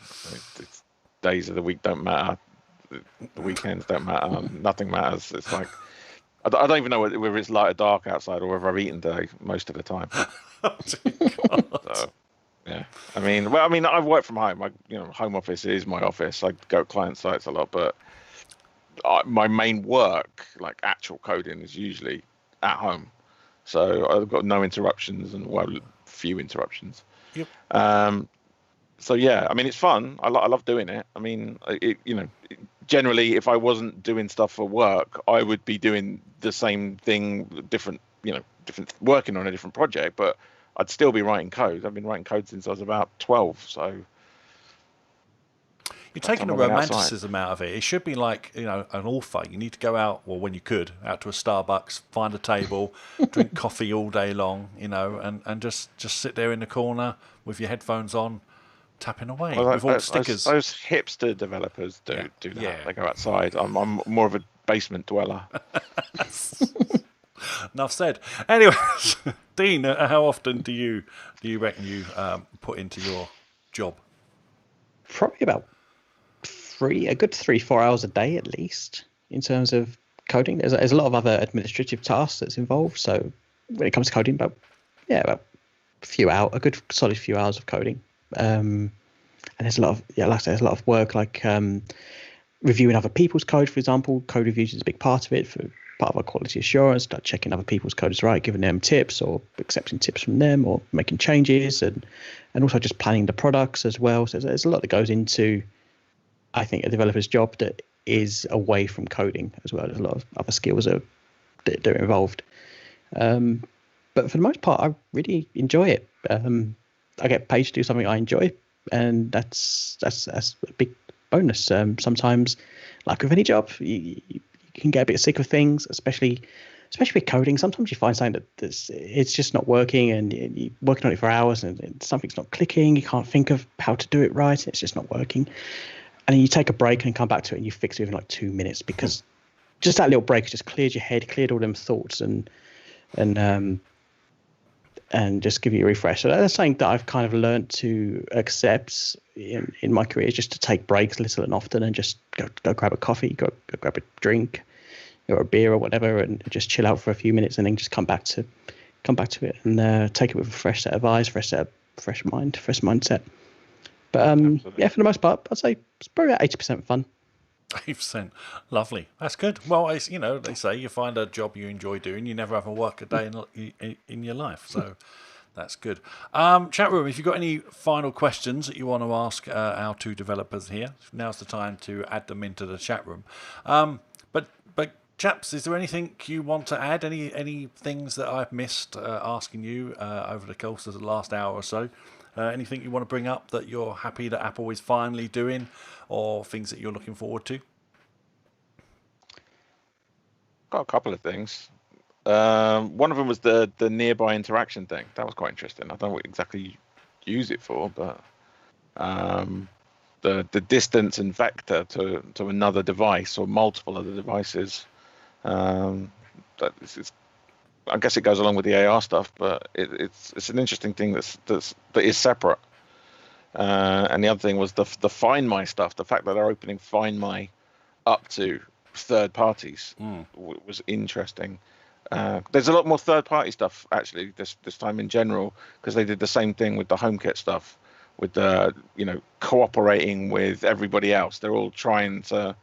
Days of the week don't matter. The weekends don't matter. Nothing matters. It's like I don't even know whether it's light or dark outside or whether I've eaten today most of the time. So, yeah. I mean, I work from home. Home office is my office. I go to client sites a lot, but my main work, like actual coding, is usually at home. So I've got no interruptions and few interruptions. Yep. So yeah, I mean, it's fun. I love doing it. I mean, generally, if I wasn't doing stuff for work, I would be doing the same thing, different working on a different project, but I'd still be writing code. I've been writing code since I was about 12. So you're taking the romanticism out of it. It should be like, an author. You need to go out, well, when you could, out to a Starbucks, find a table, drink coffee all day long, and just sit there in the corner with your headphones on, tapping away with all the stickers. Those hipster developers do that. Yeah. They go outside. I'm more of a basement dweller. Enough said. Anyways, Dean, how often do you reckon you put into your job? Probably about a good 3-4 hours a day at least in terms of coding. There's a lot of other administrative tasks that's involved. So when it comes to coding, about a good solid few hours of coding. And there's a lot of like I say, there's a lot of work like reviewing other people's code, for example. Code reviews is a big part of it, for part of our quality assurance, like checking other people's code is right, giving them tips or accepting tips from them or making changes, and also just planning the products as well. So there's a lot that goes into, I think, a developer's job that is away from coding as well. There's a lot of other skills that are involved. But for the most part, I really enjoy it. I get paid to do something I enjoy, and that's a big bonus. Sometimes, like with any job, you can get a bit sick of things, especially with coding. Sometimes you find something it's just not working, and you're working on it for hours, and something's not clicking. You can't think of how to do it right. It's just not working. And then you take a break and come back to it, and you fix it within like 2 minutes, because just that little break has just cleared your head, cleared all them thoughts, and just give you a refresh. So that's something that I've kind of learned to accept in my career, just to take breaks little and often, and just go grab a coffee, go grab a drink or a beer or whatever, and just chill out for a few minutes, and then just come back to it and take it with a fresh set of eyes, fresh mindset. But yeah, for the most part, I'd say it's probably about 80% fun. 80%. Lovely. That's good. Well, it's, they say you find a job you enjoy doing, you never have a work a day in your life. So that's good. Chat room, if you've got any final questions that you want to ask our two developers here, now's the time to add them into the chat room. But Chaps, is there anything you want to add? Any things that I've missed asking you over the course of the last hour or so? Anything you want to bring up that you're happy that Apple is finally doing, or things that you're looking forward to? Got a couple of things. One of them was the nearby interaction thing. That was quite interesting. I don't know what exactly you use it for, but the distance and vector to another device or multiple other devices. That is, I guess it goes along with the AR stuff, but it's an interesting thing that is separate. And the other thing was the Find My stuff. The fact that they're opening Find My up to third parties was interesting. There's a lot more third party stuff actually this time in general, because they did the same thing with the HomeKit stuff, with the cooperating with everybody else. They're all trying to,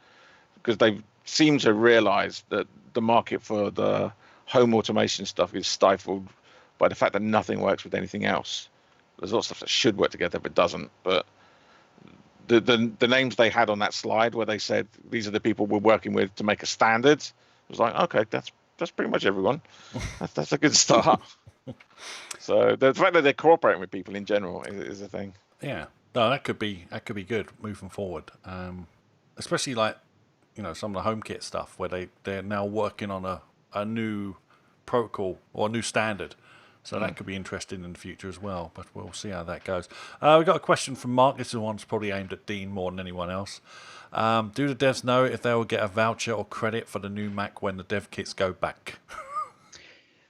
because they seem to realize that the market for the home automation stuff is stifled by the fact that nothing works with anything else. There's a lot of stuff that should work together but doesn't. But the names they had on that slide where they said these are the people we're working with to make a standard, it was like, okay, that's pretty much everyone. That's a good start. So the fact that they're cooperating with people in general is a thing. Yeah, no, that could be good moving forward. Especially like some of the HomeKit stuff where they're now working on a new protocol or a new standard. So that could be interesting in the future as well, but we'll see how that goes. We've got a question from Mark. This is one that's probably aimed at Dean more than anyone else. Do the devs know if they will get a voucher or credit for the new Mac when the dev kits go back?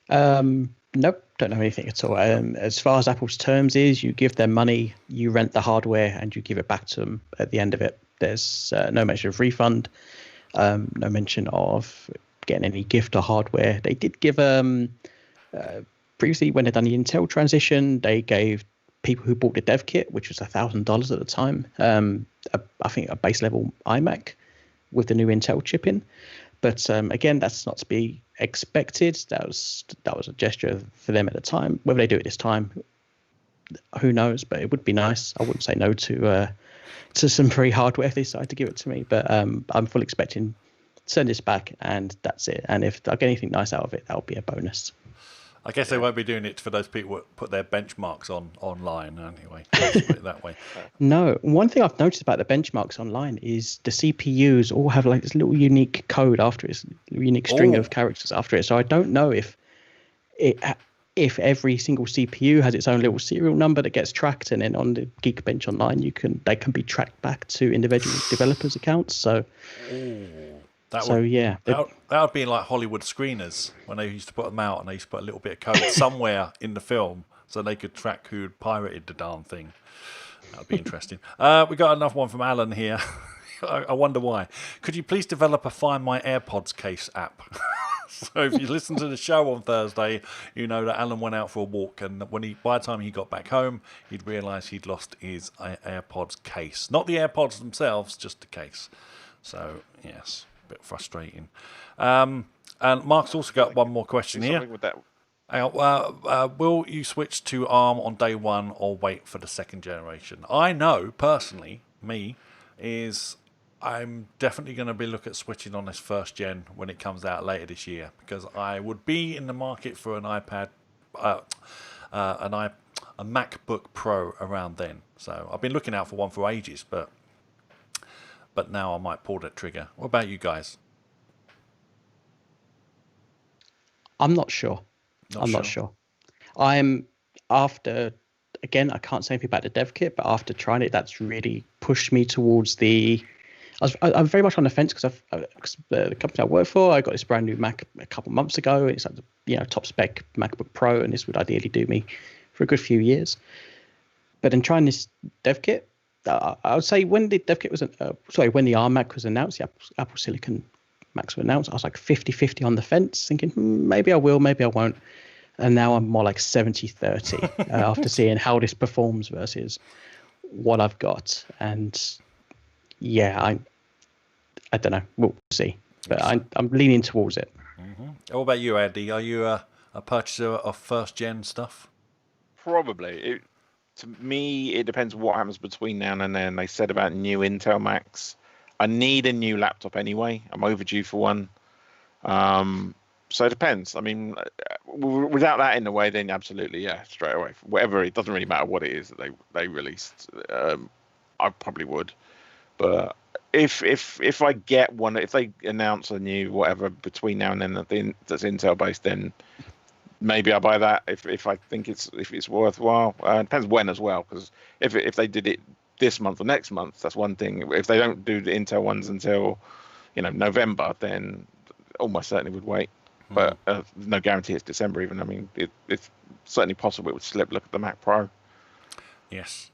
Nope, don't know anything at all. As far as Apple's terms is, you give them money, you rent the hardware, and you give it back to them at the end of it. There's no mention of refund, no mention of getting any gift or hardware. They did give previously, when they'd done the Intel transition, they gave people who bought the dev kit, which was $1,000 at the time, I think a base level iMac with the new Intel chip in. But again, that's not to be expected. That was a gesture for them at the time. Whether they do it this time, who knows? But it would be nice. I wouldn't say no to some free hardware if they decide to give it to me. But I'm fully expecting to send this back, and that's it. And if I get anything nice out of it, that'll be a bonus. I guess they won't be doing it for those people that put their benchmarks online anyway. Let's put it that way. No. One thing I've noticed about the benchmarks online is the CPUs all have like this little unique code after it, unique string of characters after it. So I don't know if every single CPU has its own little serial number that gets tracked, and then on the Geekbench Online, they can be tracked back to individual developers' accounts. So. That would be like Hollywood screeners when they used to put them out, and they used to put a little bit of code somewhere in the film so they could track who pirated the darn thing. That would be interesting. We got another one from Alan here. I wonder why. Could you please develop a Find My AirPods case app? So if you listen to the show on Thursday, you know that Alan went out for a walk, and by the time he got back home, he'd realised he'd lost his AirPods case. Not the AirPods themselves, just the case. So, yes. Bit frustrating. And Mark's also got one more question here. With that. Will you switch to ARM on day one or wait for the second generation? I know, personally, I'm definitely going to be looking at switching on this first gen when it comes out later this year, because I would be in the market for an iPad, a MacBook Pro around then. So I've been looking out for one for ages, but now I might pull that trigger. What about you guys? I'm not sure. Not sure. I'm after, again, I can't say anything about the dev kit, but after trying it, that's really pushed me towards I'm very much on the fence because the company I work for, I got this brand new Mac a couple of months ago. It's like top spec MacBook Pro, and this would ideally do me for a good few years. But in trying this dev kit, I would say when the dev kit was, when the ARM Mac was announced, the Apple Silicon Macs were announced, I was like 50-50 on the fence, thinking maybe I will, maybe I won't. And now I'm more like 70-30 after seeing how this performs versus what I've got. And yeah, I don't know. We'll see. But I'm leaning towards it. Mm-hmm. What about you, Andy? Are you a purchaser of first gen stuff? Probably. To me, it depends what happens between now and then. They said about new Intel Macs. I need a new laptop anyway. I'm overdue for one. So it depends. I mean, without that in the way, then absolutely, yeah, straight away. Whatever, it doesn't really matter what it is that they released. I probably would. But if I get one, if they announce a new whatever between now and then that's Intel based, then maybe I'll buy that if I think it's worthwhile. Depends when as well, because if they did it this month or next month, that's one thing. If they don't do the Intel ones until November, then almost certainly would wait. But no guarantee it's December even. I mean, it's certainly possible it would slip. Look at the Mac Pro. Yes,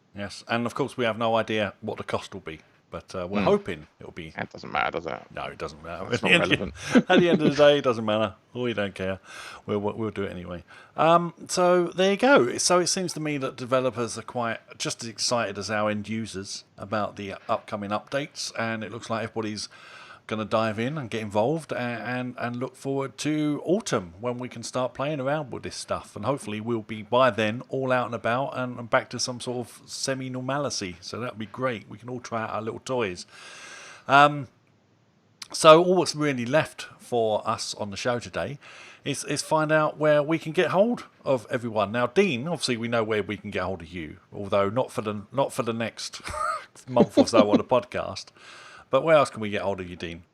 and of course we have no idea what the cost will be. But we're hoping it'll be. It doesn't matter, does it? No, it doesn't matter. It's not relevant. At the end of the day, it doesn't matter. We don't care. We'll do it anyway. So there you go. So it seems to me that developers are quite just as excited as our end users about the upcoming updates, and it looks like everybody's going to dive in and get involved and look forward to autumn when we can start playing around with this stuff, and hopefully we'll be by then all out and about and back to some sort of semi-normalcy, so that'd be great. We can all try out our little toys. So all that's really left for us on the show today is find out where we can get hold of everyone. Now, Dean, obviously we know where we can get hold of you, although not for the next month or so on the podcast. But where else can we get hold of you, Dean?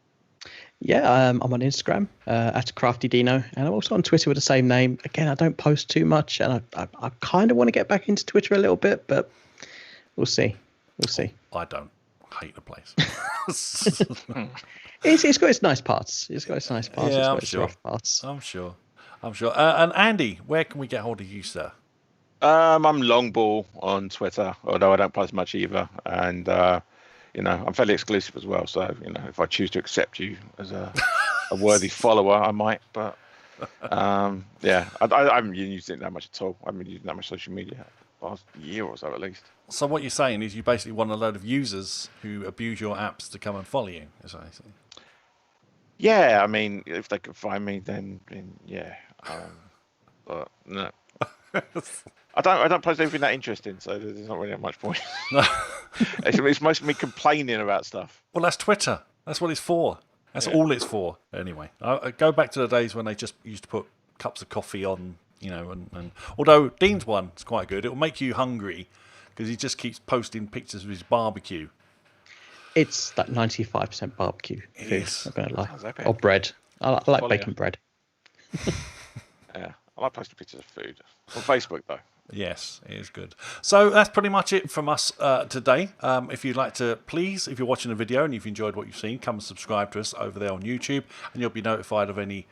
Yeah, I'm on Instagram at CraftyDino, and I'm also on Twitter with the same name. Again, I don't post too much, and I kind of want to get back into Twitter a little bit, but we'll see. I don't. hate the place. It's got its nice parts. It's got its nice parts. Yeah, it's got I'm its sure. rough parts. I'm sure. And Andy, where can we get hold of you, sir? I'm Longball on Twitter, although I don't post much either, and I'm fairly exclusive as well. So if I choose to accept you as a worthy follower, I might. But I haven't been using it that much at all. I haven't been using that much social media the last year or so at least. So what you're saying is you basically want a load of users who abuse your apps to come and follow you, is what I say. Yeah, I mean, if they can find me, then yeah. But no. I don't post anything that interesting, so there's not really that much point. No. It's mostly me complaining about stuff. Well, that's Twitter. That's what it's for. That's all it's for. Anyway, I go back to the days when they just used to put cups of coffee on, and although Dean's one is quite good, it'll make you hungry because he just keeps posting pictures of his barbecue. It's like 95% barbecue food, Yes. not going to lie. Exactly. Or bread. I like baking bread. Yeah, I like posting pictures of food. On Facebook, though. Yes, it is good. So that's pretty much it from us today. If you'd like to, please, if you're watching the video and you've enjoyed what you've seen, come and subscribe to us over there on YouTube, and you'll be notified of any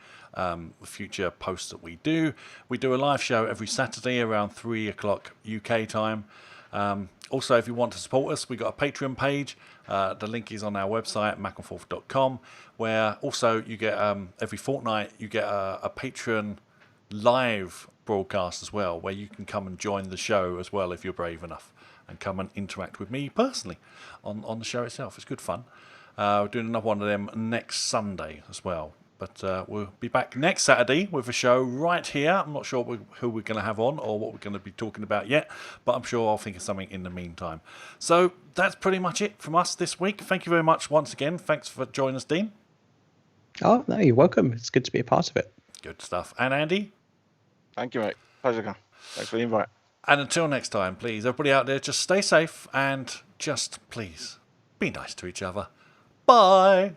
future posts that we do. We do a live show every Saturday around 3 o'clock UK time. Also, if you want to support us, we've got a Patreon page. The link is on our website, macandforth.com, where also you get, every fortnight, you get a Patreon live broadcast as well, where you can come and join the show as well if you're brave enough and come and interact with me personally on the show itself. It's good fun. We're doing another one of them next Sunday as well. But we'll be back next Saturday with a show right here. I'm not sure who we're going to have on or what we're going to be talking about yet, but I'm sure I'll think of something in the meantime. So that's pretty much it from us this week. Thank you very much once again. Thanks for joining us, Dean. Oh, no, you're welcome. It's good to be a part of it. Good stuff. And Andy? Thank you, mate. Pleasure. Thanks for the invite. And until next time, please, everybody out there, just stay safe and just, please, be nice to each other. Bye.